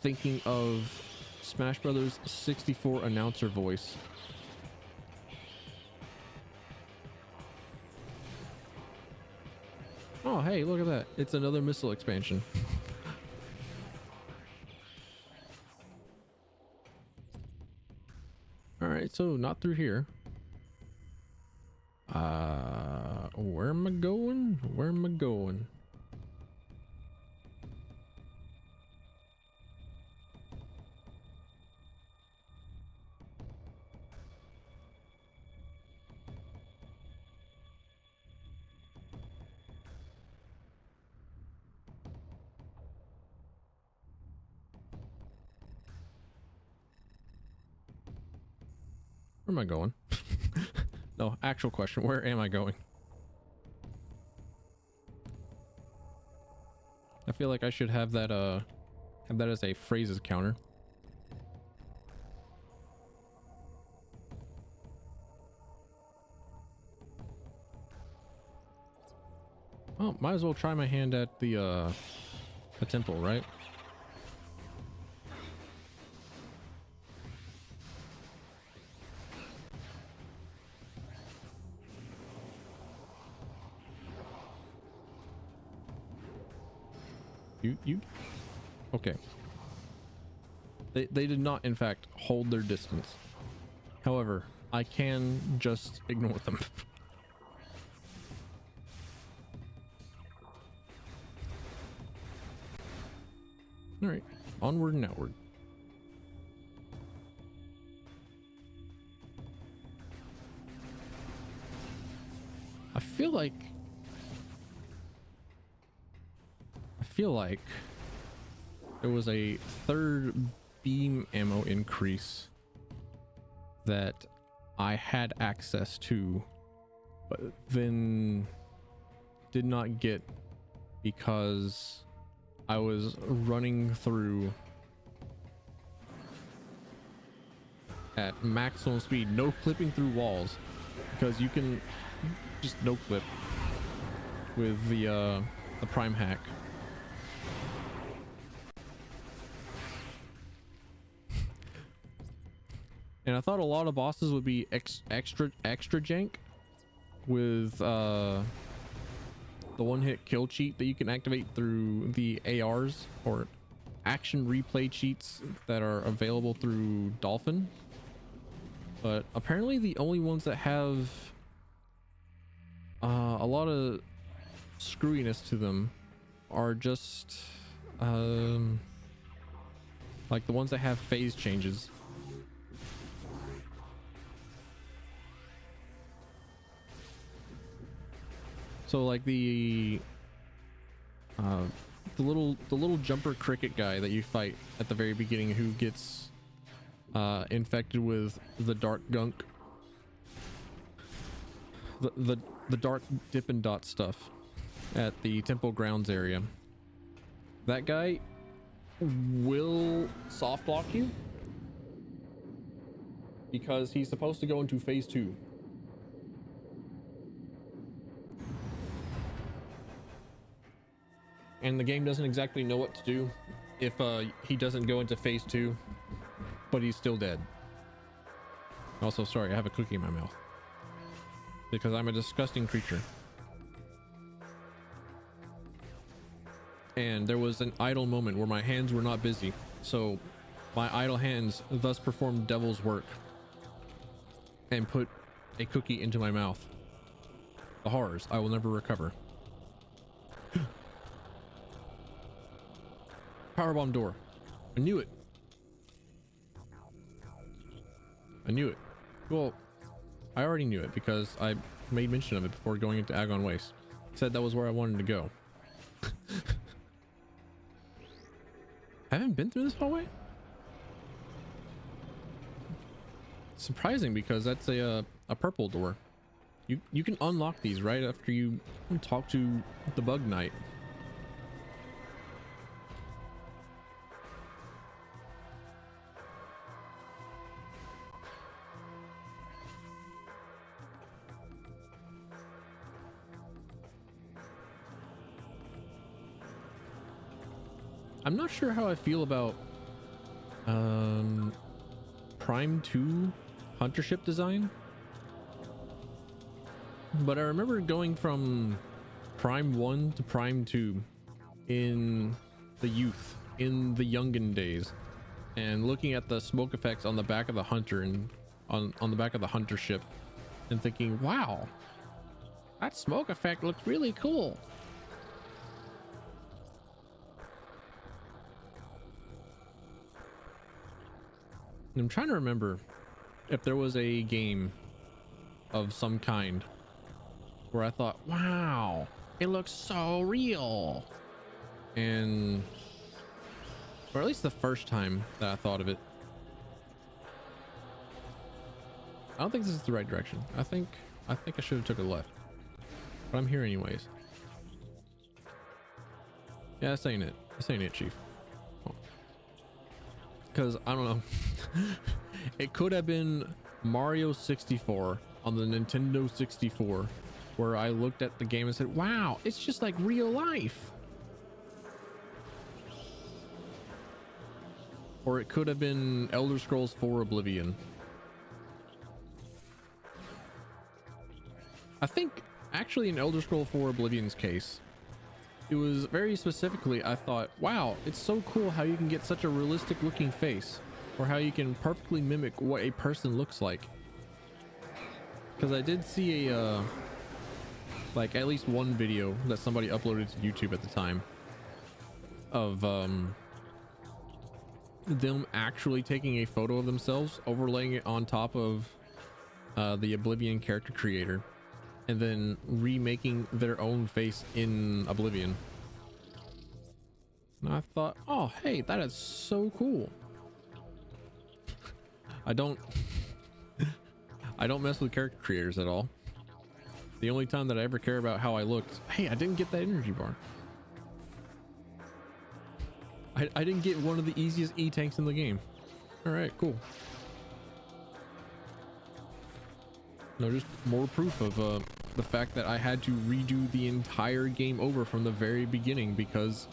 thinking of Smash Brothers 64 announcer voice. Oh, hey, look at that. It's another missile expansion. All right, so not through here. Where am I going? Where am I going? Where am I going? No, actual question. Where am I going? I feel like I should have that as a phrases counter. Well, might as well try my hand at the temple, right? You okay. They did not in fact hold their distance. However, I can just ignore them. All right, onward and outward. I feel like there was a third beam ammo increase that I had access to, but then did not get because I was running through at maximum speed, no clipping through walls, because you can just no clip with the Prime hack. And I thought a lot of bosses would be extra jank with the one-hit kill cheat that you can activate through the ARs or action replay cheats that are available through Tylphen. But apparently the only ones that have a lot of screwiness to them are just like the ones that have phase changes. So like the little jumper cricket guy that you fight at the very beginning, who gets infected with the dark gunk, the dark Dippin' Dot stuff at the temple grounds area. That guy will soft lock you because he's supposed to go into phase 2. And the game doesn't exactly know what to do if he doesn't go into phase 2, but he's still dead. Also, sorry, I have a cookie in my mouth because I'm a disgusting creature. And there was an idle moment where my hands were not busy So my idle hands thus performed devil's work and put a cookie into my mouth. The horrors I will never recover. Powerbomb door. I knew it. I knew it. Well, I already knew it because I made mention of it before going into Agon Waste. Said that was where I wanted to go. Haven't been through this hallway? Surprising, because that's a purple door. You can unlock these right after you talk to the Bug Knight. I'm not sure how I feel about Prime 2 hunter ship design, but I remember going from Prime 1 to Prime 2 in the youth, in the youngin days, and looking at the smoke effects on the back of the hunter and on the back of the hunter ship and thinking, wow, that smoke effect looks really cool. I'm trying to remember if there was a game of some kind where I thought, wow, it looks so real. And, or at least the first time that I thought of it. I don't think this is the right direction. I think I should have took a left, but I'm here anyways. Yeah, that's ain't it. This ain't it, Chief. Because I don't know. It could have been Mario 64 on the Nintendo 64, where I looked at the game and said, wow, it's just like real life. Or it could have been Elder Scrolls 4 Oblivion. I think actually in Elder Scrolls 4 Oblivion's case, it was very specifically, I thought, wow, it's so cool how you can get such a realistic looking face, or how you can perfectly mimic what a person looks like. Because I did see a like at least one video that somebody uploaded to YouTube at the time of them actually taking a photo of themselves, overlaying it on top of the Oblivion character creator, and then remaking their own face in Oblivion. And I thought, oh, hey, that is so cool. I don't mess with character creators at all. The only time that I ever care about how I looked, hey, I didn't get that energy bar. I didn't get one of the easiest E-tanks in the game. All right, cool. No, just more proof of the fact that I had to redo the entire game over from the very beginning because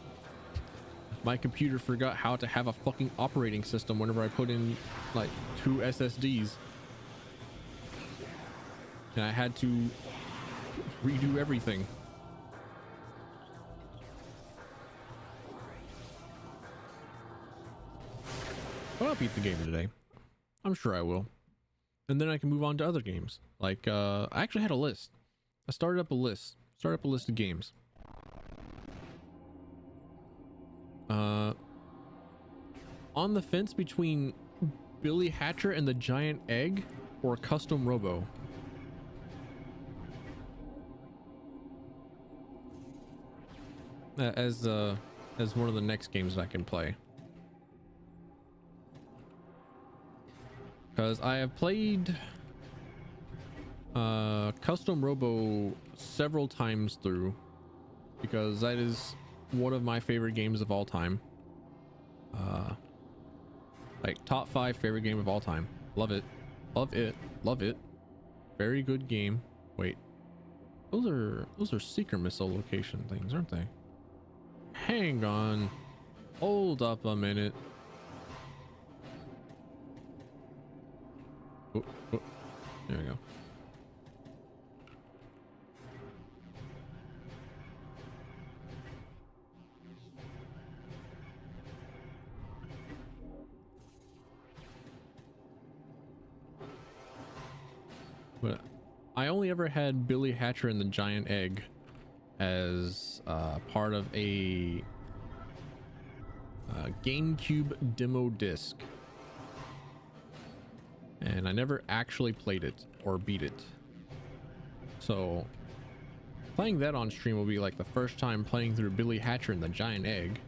my computer forgot how to have a fucking operating system whenever I put in like 2 SSDs. And I had to redo everything. But I'll beat the game today. I'm sure I will. And then I can move on to other games. Like, I actually had a list. I started up a list. Of games. On the fence between Billy Hatcher and the Giant Egg or Custom Robo. As one of the next games that I can play. Because I have played Custom Robo several times through, because that is one of my favorite games of all time. Like top 5 favorite game of all time. Love it. Love it. Very good game. Wait, those are seeker missile location things, aren't they? Hang on, hold up a minute. Oh, there we go. But I only ever had Billy Hatcher and the Giant Egg as part of a GameCube demo disc, and I never actually played it or beat it. So playing that on stream will be like the first time playing through Billy Hatcher and the Giant Egg.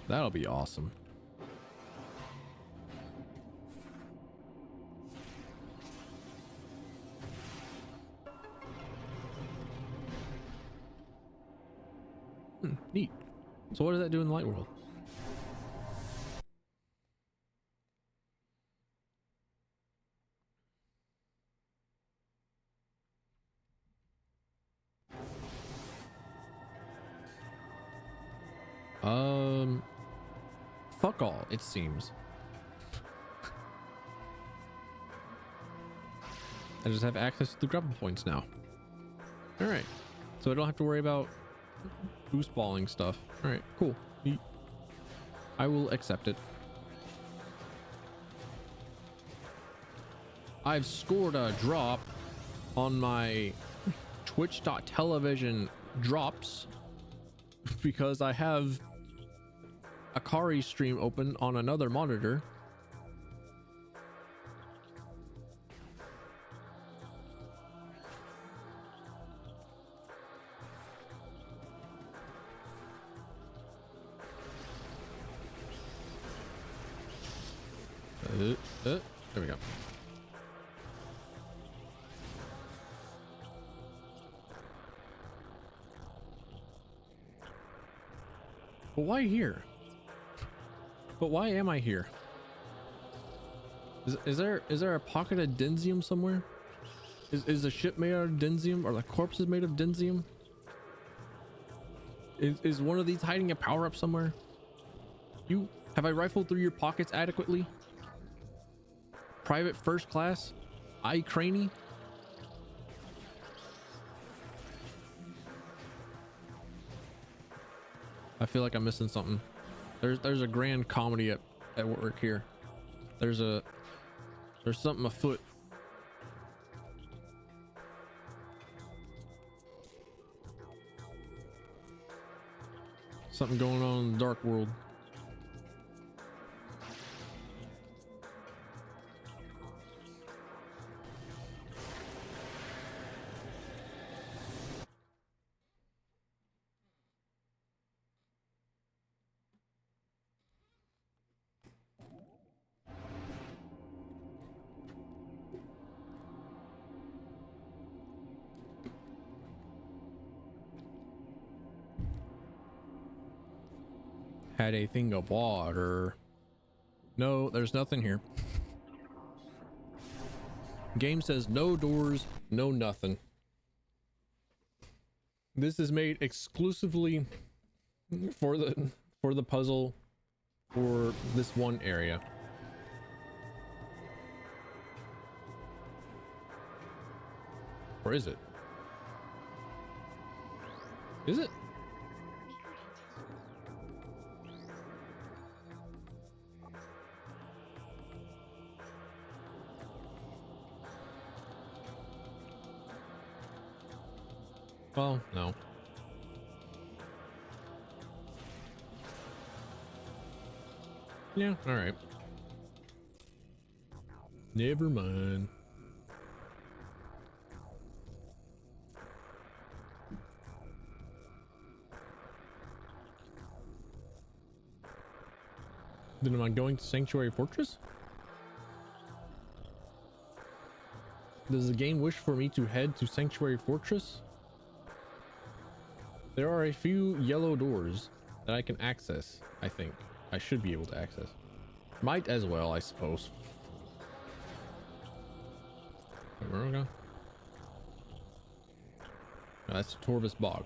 That'll be awesome. Neat. So what does that do in the light world? Fuck all, it seems. I just have access to the grapple points now. All right, so I don't have to worry about boost balling stuff. All right, cool. I will accept it. I've scored a drop on my twitch.television drops because I have Akari stream open on another monitor. There we go. But why here? But why am I here? Is there a pocket of densium somewhere? Is the ship made out of densium? Are the corpses made of densium? Is one of these hiding a power-up somewhere? Have I rifled through your pockets adequately? Private first class? I craney? I feel like I'm missing something. There's a grand comedy at work here. There's something afoot. Something going on in the dark world. Had a thing of water. No, there's nothing here. Game says no doors, no nothing. This is made exclusively for the puzzle for this one area. Or is it? Is it? Well, no. Yeah, all right. Never mind. Then am I going to Sanctuary Fortress? Does the game wish for me to head to Sanctuary Fortress? There are a few yellow doors that I can access, I think. I should be able to access. Might as well, I suppose. Wait, where are we going? No, that's Torvus Bog.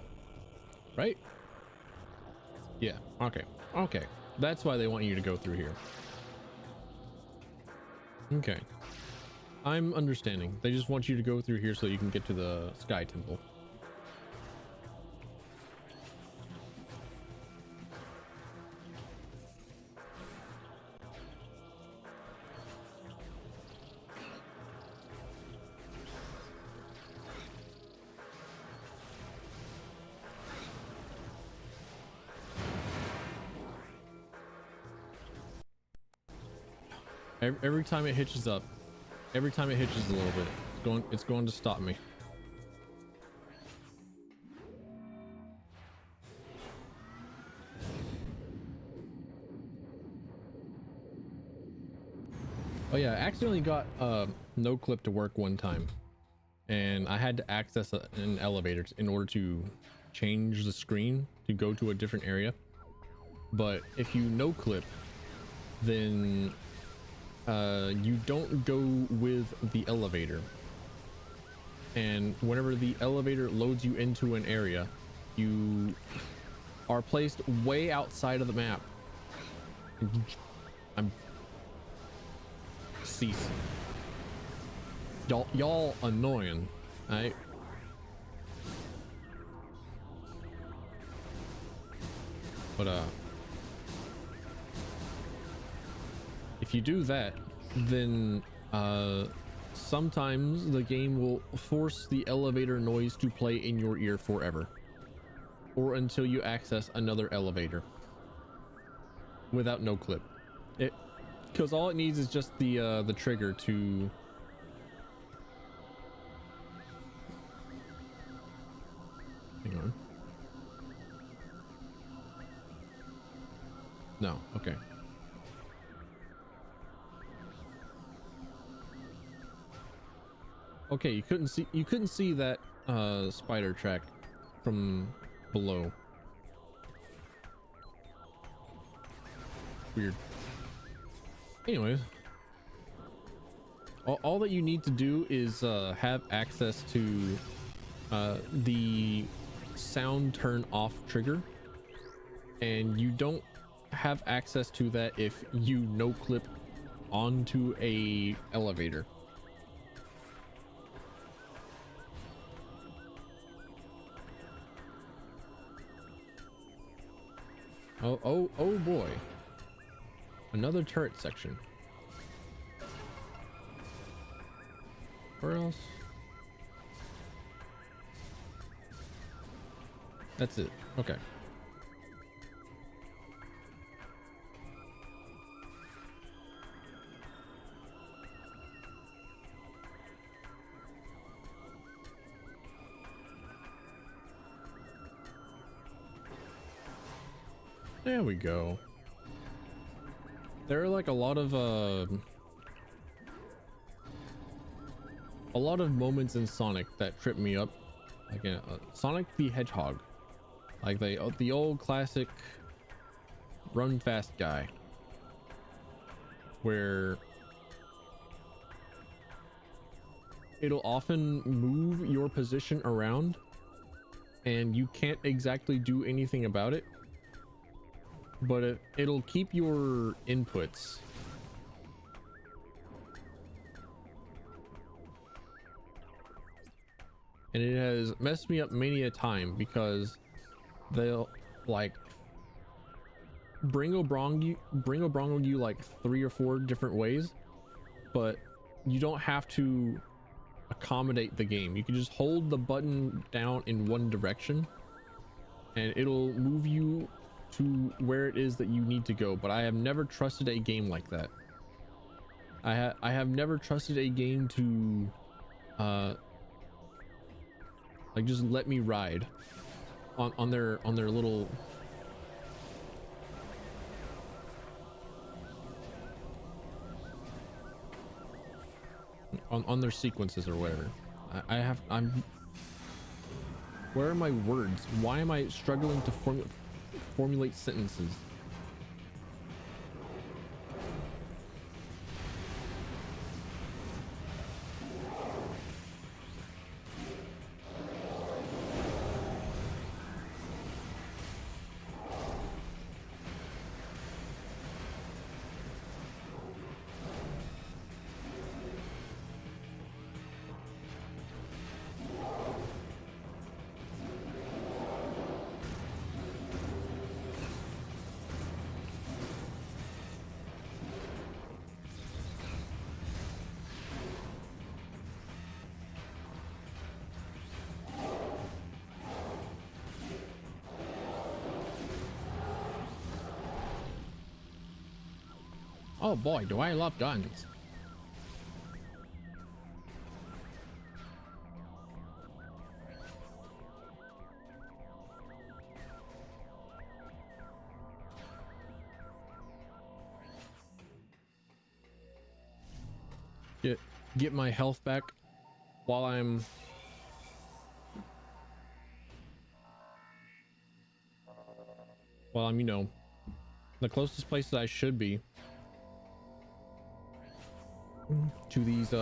Right? Yeah, okay. Okay. That's why they want you to go through here. Okay. I'm understanding. They just want you to go through here so you can get to the Sky Temple. Every time it hitches up, every time it hitches a little bit, it's going to stop me. Oh yeah, I accidentally got no clip to work one time, and I had to access an elevator in order to change the screen to go to a different area. But if you no clip, then you don't go with the elevator, and whenever the elevator loads you into an area, you are placed way outside of the map. I'm cease. Y'all annoying, right? But if you do that, then sometimes the game will force the elevator noise to play in your ear forever, or until you access another elevator without no clip. Because all it needs is just the trigger to hang on. No, okay. Okay, you couldn't see that spider track from below. Weird. Anyways, all that you need to do is have access to the sound turn off trigger, and you don't have access to that if you no clip onto a elevator. Oh boy. Another turret section. Where else? That's it. Okay. There we go. There are like a lot of moments in Sonic that trip me up, like Sonic the Hedgehog, like the old classic run fast guy, where it'll often move your position around and you can't exactly do anything about it, but it'll keep your inputs. And it has messed me up many a time because they'll like bring Obrong you like 3 or 4 different ways, but you don't have to accommodate the game. You can just hold the button down in one direction and it'll move you to where it is that you need to go. But I have never trusted a game like that. I have never trusted a game to like just let me ride on their little on their sequences or whatever. Where are my words? Why am I struggling to formulate sentences? Oh boy, do I love guns. Get my health back while I'm you know, the closest place that I should be to these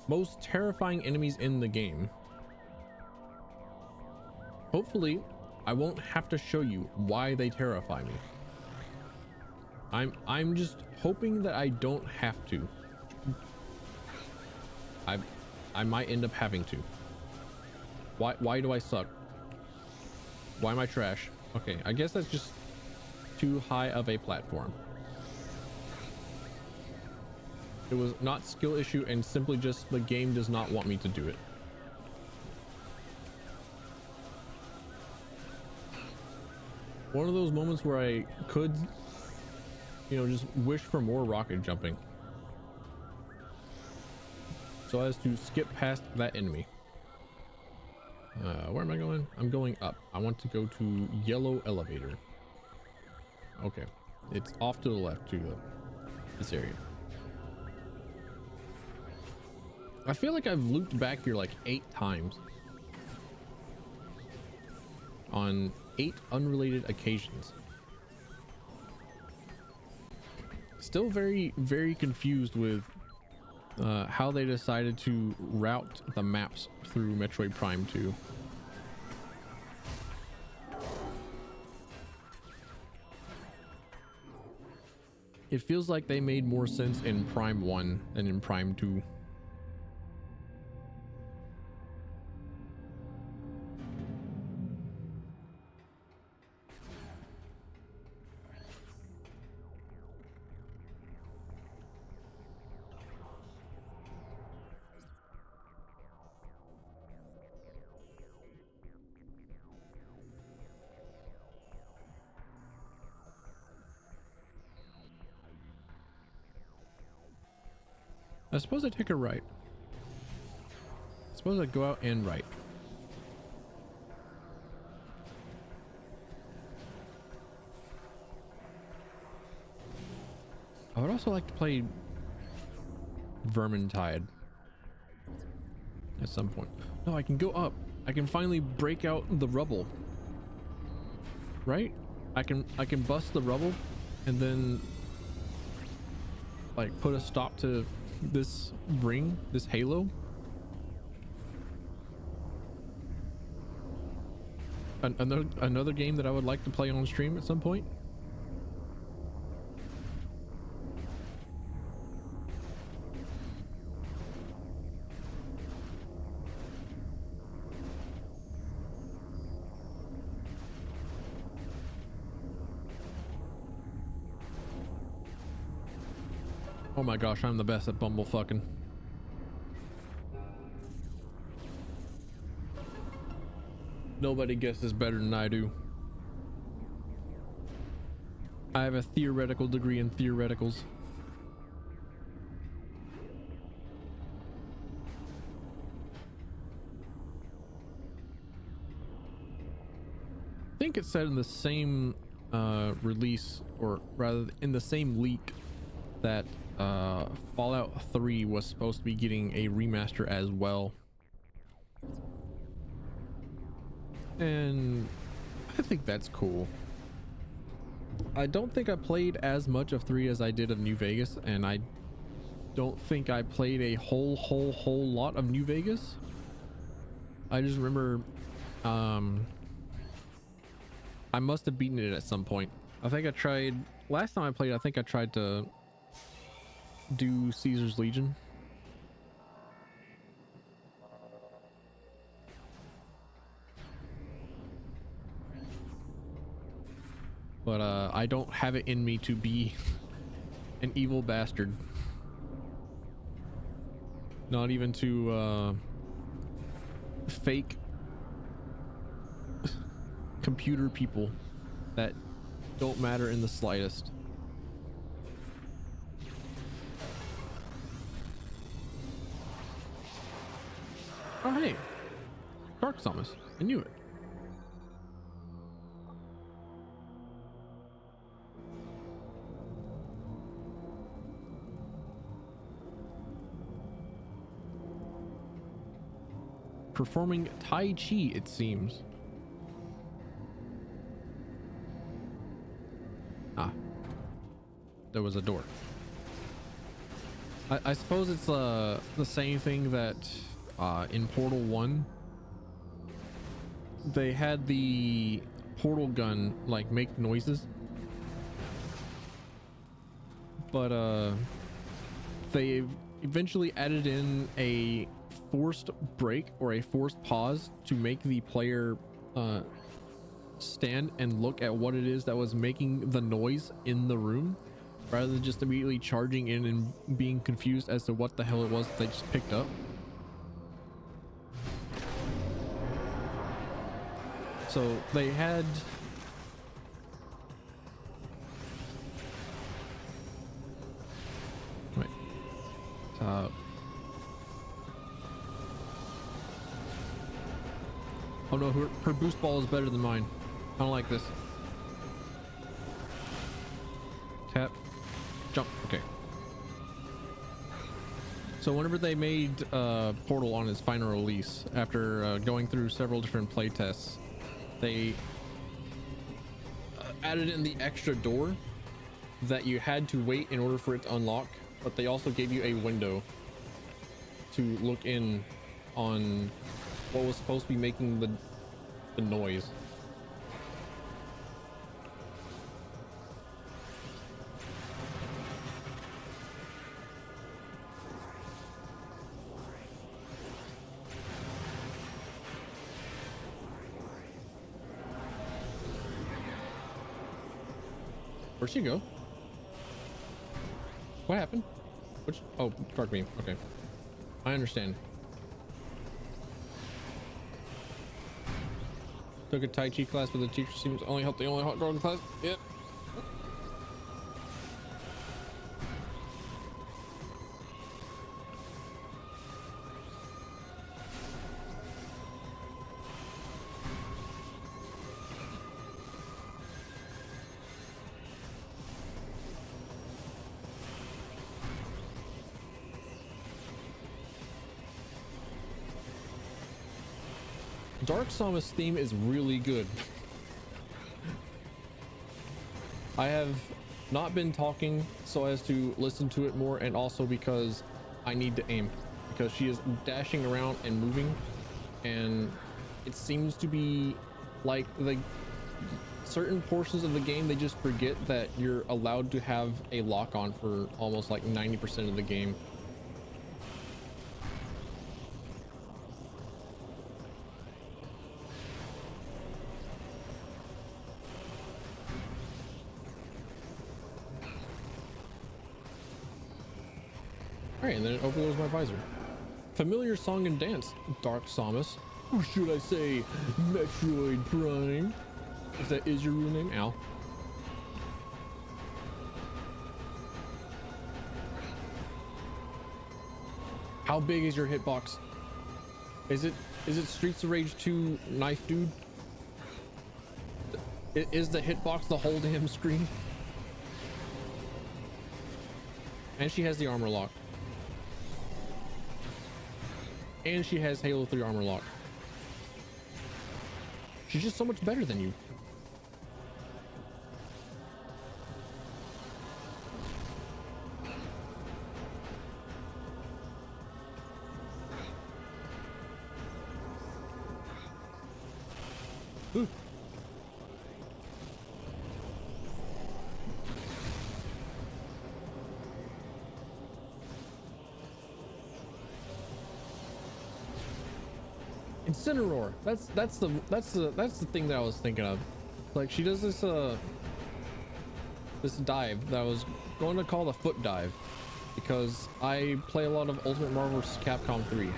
most terrifying enemies in the game. Hopefully I won't have to show you why they terrify me. I'm just hoping that I don't have to. I might end up having to. Why do I suck? Why am I trash? Okay, I guess that's just too high of a platform. It was not skill issue and simply just the game does not want me to do it. One of those moments where I could, you know, just wish for more rocket jumping, so as to skip past that enemy. Where am I going? I'm going up. I want to go to yellow elevator. Okay, it's off to the left to this area. I feel like I've looped back here like 8 times on 8 unrelated occasions. Still very, very confused with how they decided to route the maps through Metroid Prime 2. It feels like they made more sense in Prime 1 than in Prime 2. I suppose I take a right. I suppose I go out and right. I would also like to play Vermintide at some point. No, I can go up. I can finally break out the rubble. Right? I can bust the rubble and then like put a stop to this ring, this halo. Another game that I would like to play on stream at some point. Oh my gosh, I'm the best at bumblefucking. Nobody guesses better than I do. I have a theoretical degree in theoreticals. I think it said in the same release, or rather in the same leak, that Fallout 3 was supposed to be getting a remaster as well. And I think that's cool. I don't think I played as much of 3 as I did of New Vegas, and I don't think I played a whole lot of New Vegas. I just remember I must have beaten it at some point. I think I tried, last time I played, I think I tried to do Caesar's Legion. But I don't have it in me to be an evil bastard. Not even to fake computer people that don't matter in the slightest. Oh, hey. Dark Samus. I knew it. Performing Tai Chi, it seems. Ah. There was a door. I suppose it's the same thing that in Portal 1 they had the portal gun like make noises, but they eventually added in a forced break or a forced pause to make the player stand and look at what it is that was making the noise in the room, rather than just immediately charging in and being confused as to what the hell it was that they just picked up. So they had wait oh no, her boost ball is better than mine. I don't like this. Tap, jump. Okay. So whenever they made Portal on its final release, after going through several different play tests, they added in the extra door that you had to wait in order for it to unlock, but they also gave you a window to look in on what was supposed to be making the noise. Where'd she go? What happened? Which? Oh, dark beam. Okay, I understand. Took a Tai Chi class, but the teacher seems to only help the only hot dog in class. Yep. Dark Samus theme is really good. I have not been talking so as to listen to it more, and also because I need to aim, because she is dashing around and moving, and it seems to be like the certain portions of the game they just forget that you're allowed to have a lock on for almost like 90% of the game. And then over goes my visor. Familiar song and dance, Dark Samus. Or should I say, Metroid Prime? If that is your real name, Al. How big is your hitbox? Is it Streets of Rage 2 knife dude? Is the hitbox the whole damn screen? And she has the armor lock. And she has Halo 3 armor lock. She's just so much better than you. Ooh. Incineroar. That's the thing that I was thinking of. Like, she does this this dive that I was going to call the foot dive, because I play a lot of Ultimate Marvel vs. Capcom 3,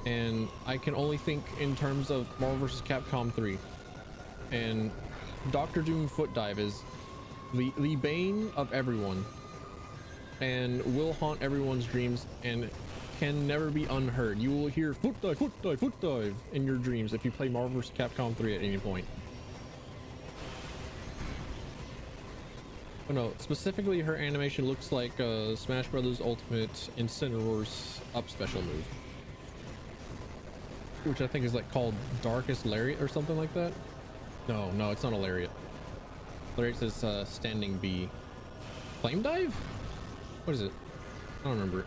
and I can only think in terms of Marvel vs. Capcom 3, and Doctor Doom foot dive is the bane of everyone and will haunt everyone's dreams, and can never be unheard. You will hear foot dive in your dreams if you play Marvel vs. Capcom 3 at any point. Oh no, specifically her animation looks like Smash Brothers Ultimate Incineroar's up special move, which I think is like called Darkest Lariat or something like that. No, it's not a Lariat. Lariat says Standing B. Flame Dive? What is it? I don't remember.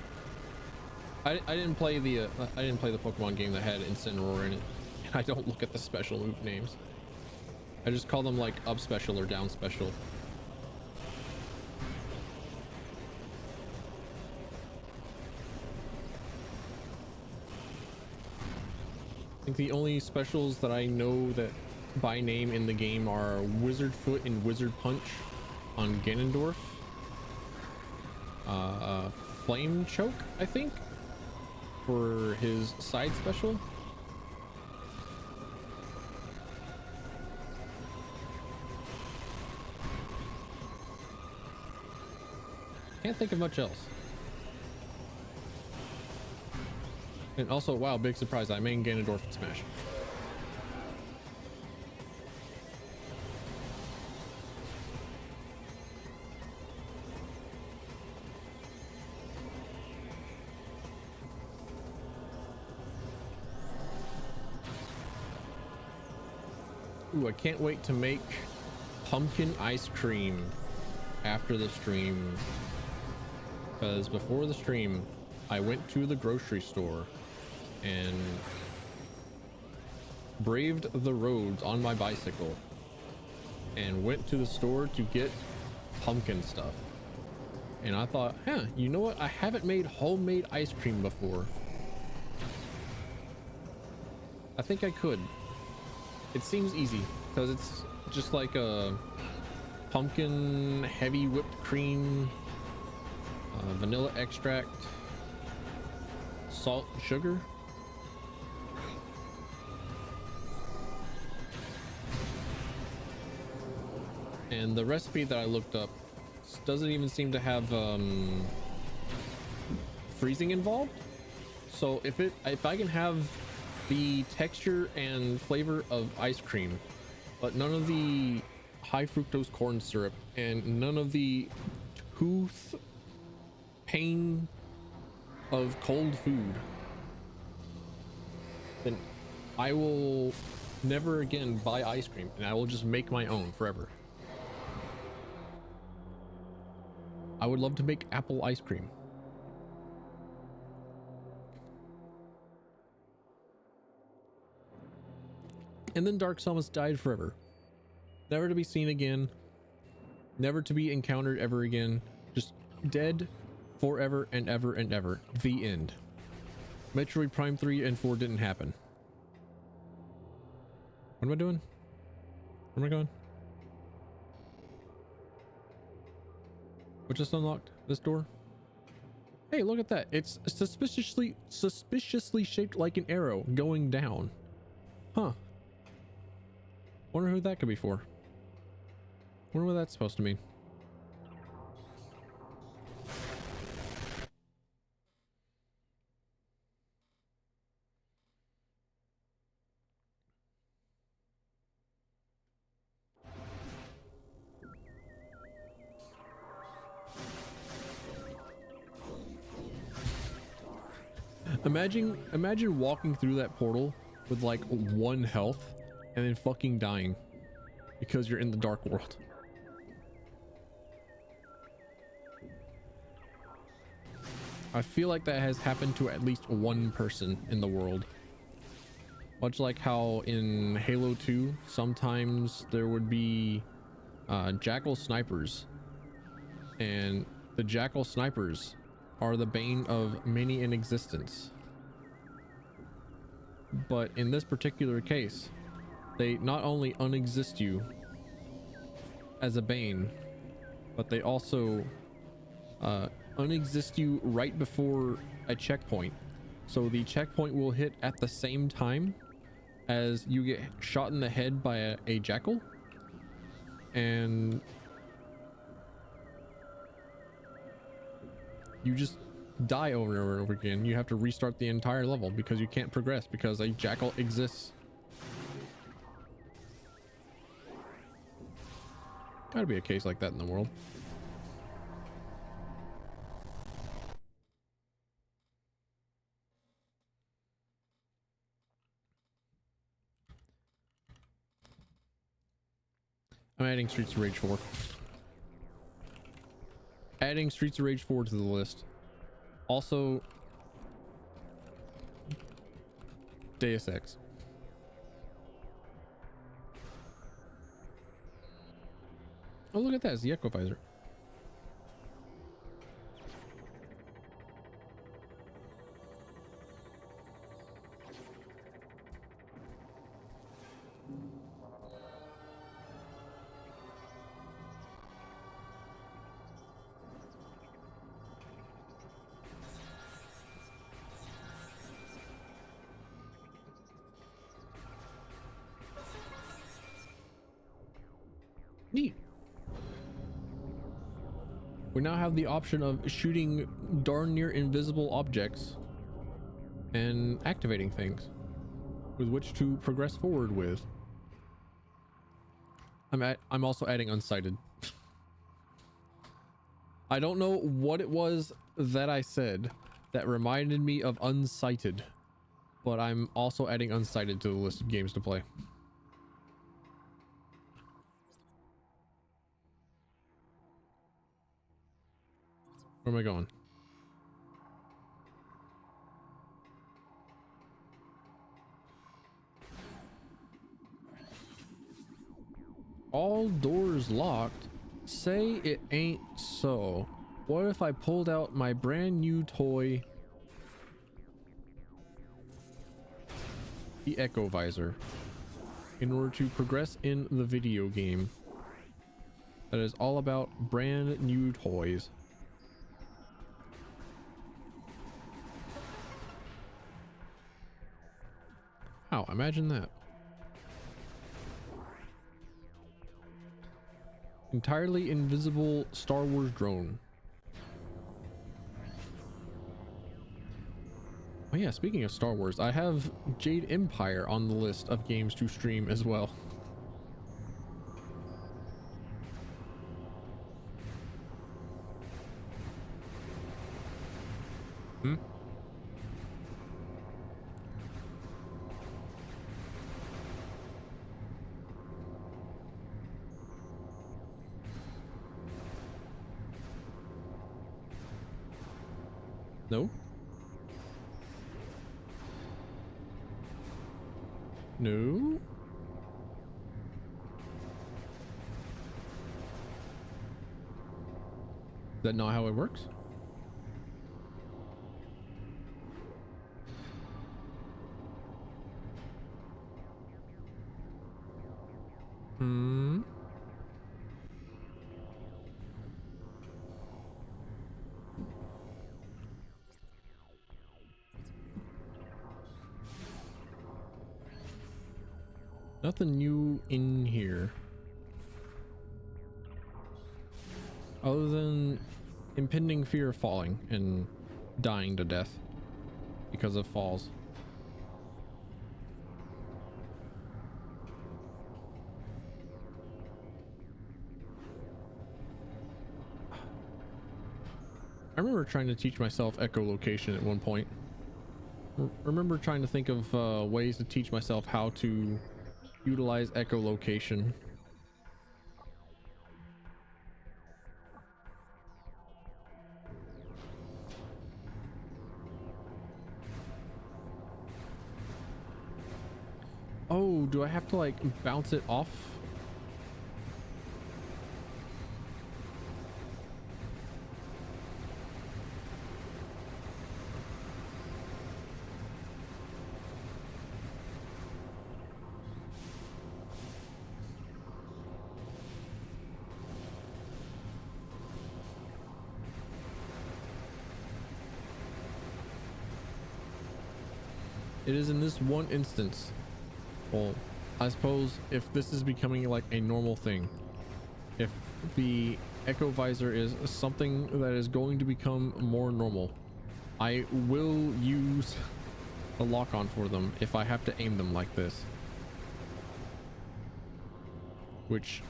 I didn't play the Pokemon game that had Incineroar in it. I don't look at the special move names. I just call them like up special or down special. I think the only specials that I know that by name in the game are Wizard Foot and Wizard Punch on Ganondorf. Flame Choke, I think, for his side special. Can't think of much else. And also, wow, big surprise, I main Ganondorf in Smash. Ooh, I can't wait to make pumpkin ice cream after the stream, because before the stream I went to the grocery store and braved the roads on my bicycle and went to the store to get pumpkin stuff. And I thought, you know what, I haven't made homemade ice cream before. I think I could. It seems easy because it's just like a pumpkin heavy whipped cream, vanilla extract, salt, and sugar. And the recipe that I looked up doesn't even seem to have freezing involved. So if I can have the texture and flavor of ice cream, but none of the high fructose corn syrup and none of the tooth pain of cold food, then I will never again buy ice cream and I will just make my own forever. I would love to make apple ice cream. And then Dark Samus died forever, never to be seen again, never to be encountered ever again, just dead forever and ever and ever. The end. Metroid Prime 3 and 4 didn't happen. What am I doing? Where am I going? What just unlocked this door? Hey, look at that. It's suspiciously shaped like an arrow going down. Huh. Wonder who that could be for. Wonder what that's supposed to mean. Imagine walking through that portal with like 1 health and then fucking dying because you're in the dark world. I feel like that has happened to at least one person in the world. Much like how in Halo 2, sometimes there would be jackal snipers, and the jackal snipers are the bane of many in existence. But in this particular case, they not only unexist you as a bane, but they also unexist you right before a checkpoint. So the checkpoint will hit at the same time as you get shot in the head by a jackal, and you just die over and over and over again. You have to restart the entire level because you can't progress because a jackal exists. Gotta be a case like that in the world. I'm adding Streets of Rage 4. Adding Streets of Rage 4 to the list. Also, Deus Ex. Oh, look at that. It's the Echo Visor. Neat. We now have the option of shooting darn near invisible objects and activating things with which to progress forward with. I'm also adding unsighted. I don't know what it was that I said that reminded me of unsighted, but I'm also adding unsighted to the list of games to play. Where am I going? All doors locked? Say it ain't so. What if I pulled out my brand new toy, the Echo Visor, in order to progress in the video game that is all about brand new toys? Wow, imagine that. Entirely invisible Star Wars drone. Oh yeah, speaking of Star Wars, I have Jade Empire on the list of games to stream as well. Hmm? No? No? Is that not how it works? Hmm? Nothing new in here. Other than impending fear of falling and dying to death because of falls. I remember trying to teach myself echolocation at one point. Remember trying to think of ways to teach myself how to utilize echolocation. Oh, do I have to like bounce it off? It is in this one instance. Well, I suppose if this is becoming like a normal thing, if the Echo Visor is something that is going to become more normal, I will use a lock on for them if I have to aim them like this, which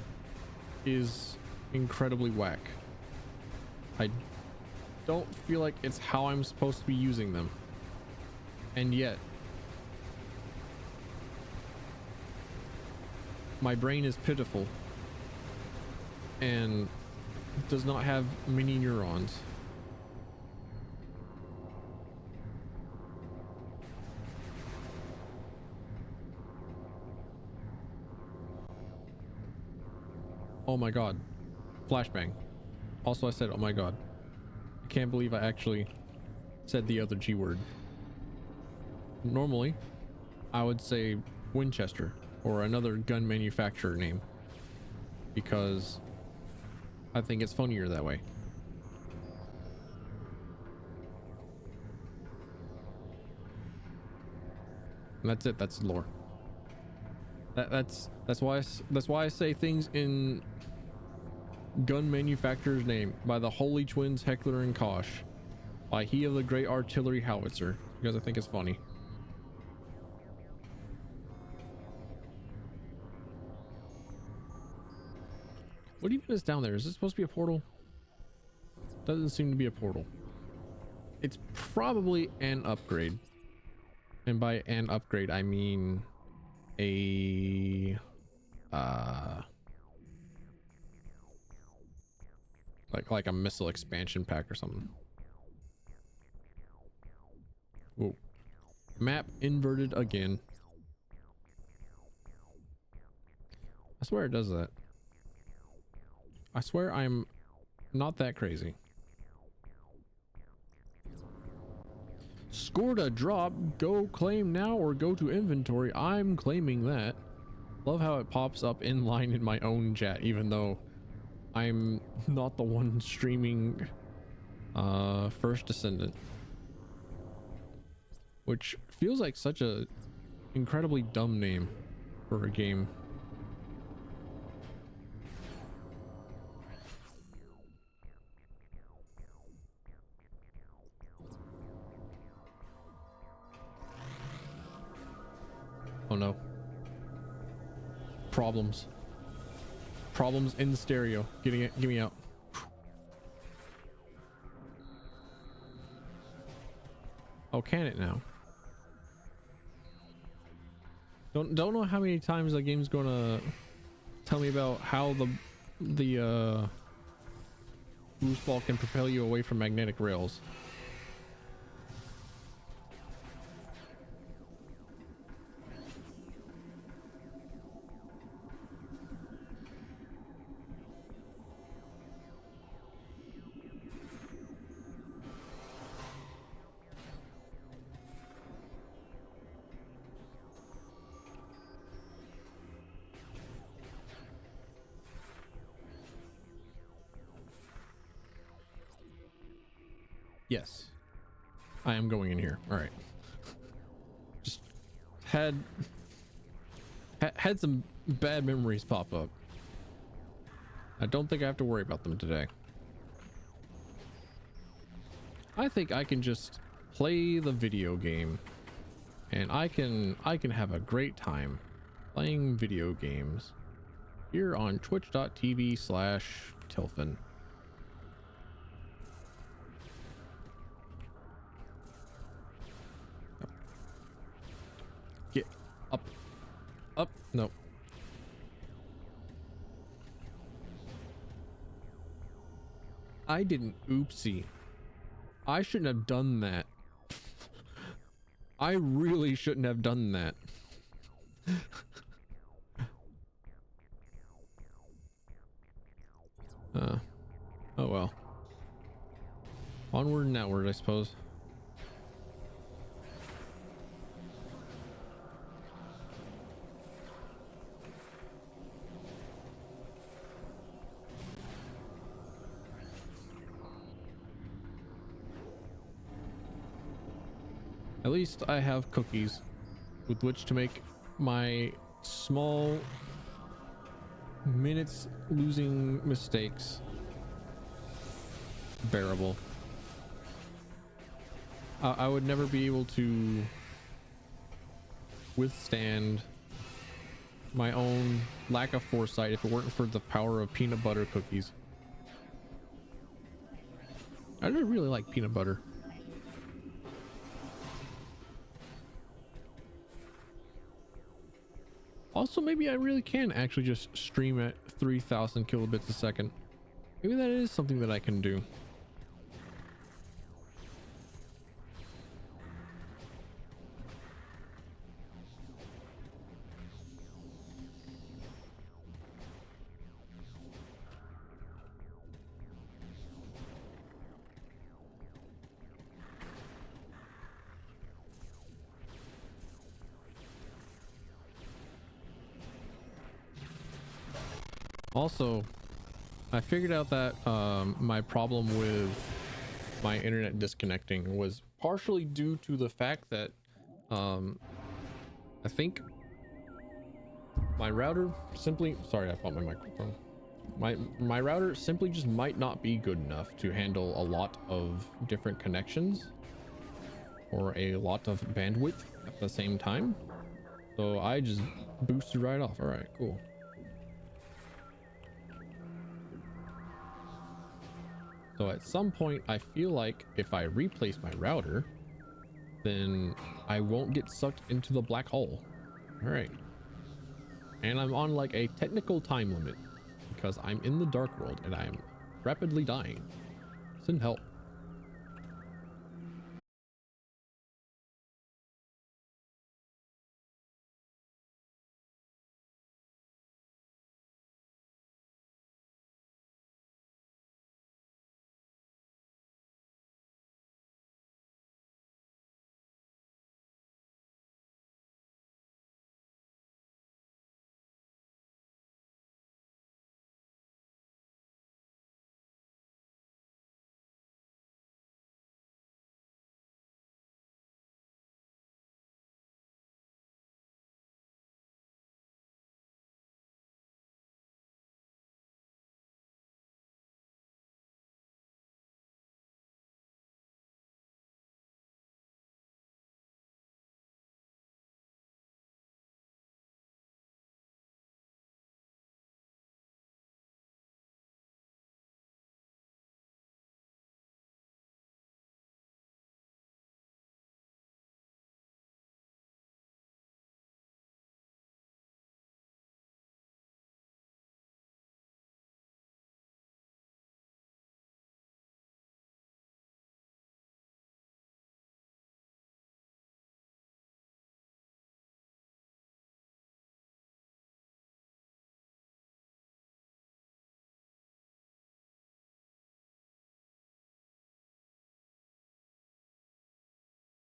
is incredibly whack. I don't feel like it's how I'm supposed to be using them, and yet my brain is pitiful and does not have many neurons. Oh my god. Flashbang. Also, I said, oh my god. I can't believe I actually said the other G word. Normally, I would say Winchester or another gun manufacturer name, because I think it's funnier that way. And that's it. That's lore. That's why I say things in gun manufacturer's name, by the Holy Twins Heckler and Koch, by he of the great artillery howitzer, because I think it's funny. What even is down there? Is this supposed to be a portal? Doesn't seem to be a portal. It's probably an upgrade, and by an upgrade I mean a like a missile expansion pack or something. Whoa. Map inverted again. I swear it does that. I swear I'm not that crazy. Scored a drop. Go claim now or go to inventory. I'm claiming that. Love how it pops up in line in my own chat, even though I'm not the one streaming First Descendant, which feels like such a incredibly dumb name for a game. Oh no. Problems in stereo. Get me out. Oh, can it now? Don't know how many times the game's gonna tell me about how the boost ball can propel you away from magnetic rails. Yes, I am going in here. All right. Just had some bad memories pop up. I don't think I have to worry about them today. I think I can just play the video game, and I can have a great time playing video games here on twitch.tv/Tylphen. Get up, no. I didn't, oopsie. I shouldn't have done that. I really shouldn't have done that. Oh well. Onward and outward, I suppose. At least I have cookies with which to make my small minutes losing mistakes bearable. I would never be able to withstand my own lack of foresight if it weren't for the power of peanut butter cookies. I just really like peanut butter. Also, maybe I really can actually just stream at 3000 kilobits a second. Maybe that is something that I can do. Also, I figured out that my problem with my internet disconnecting was partially due to the fact that I think my router simply, sorry, I fought my microphone. My router simply just might not be good enough to handle a lot of different connections or a lot of bandwidth at the same time. So I just boosted right off. All right, cool. So at some point, I feel like if I replace my router, then I won't get sucked into the black hole. All right. And I'm on like a technical time limit because I'm in the dark world and I am rapidly dying. Send help.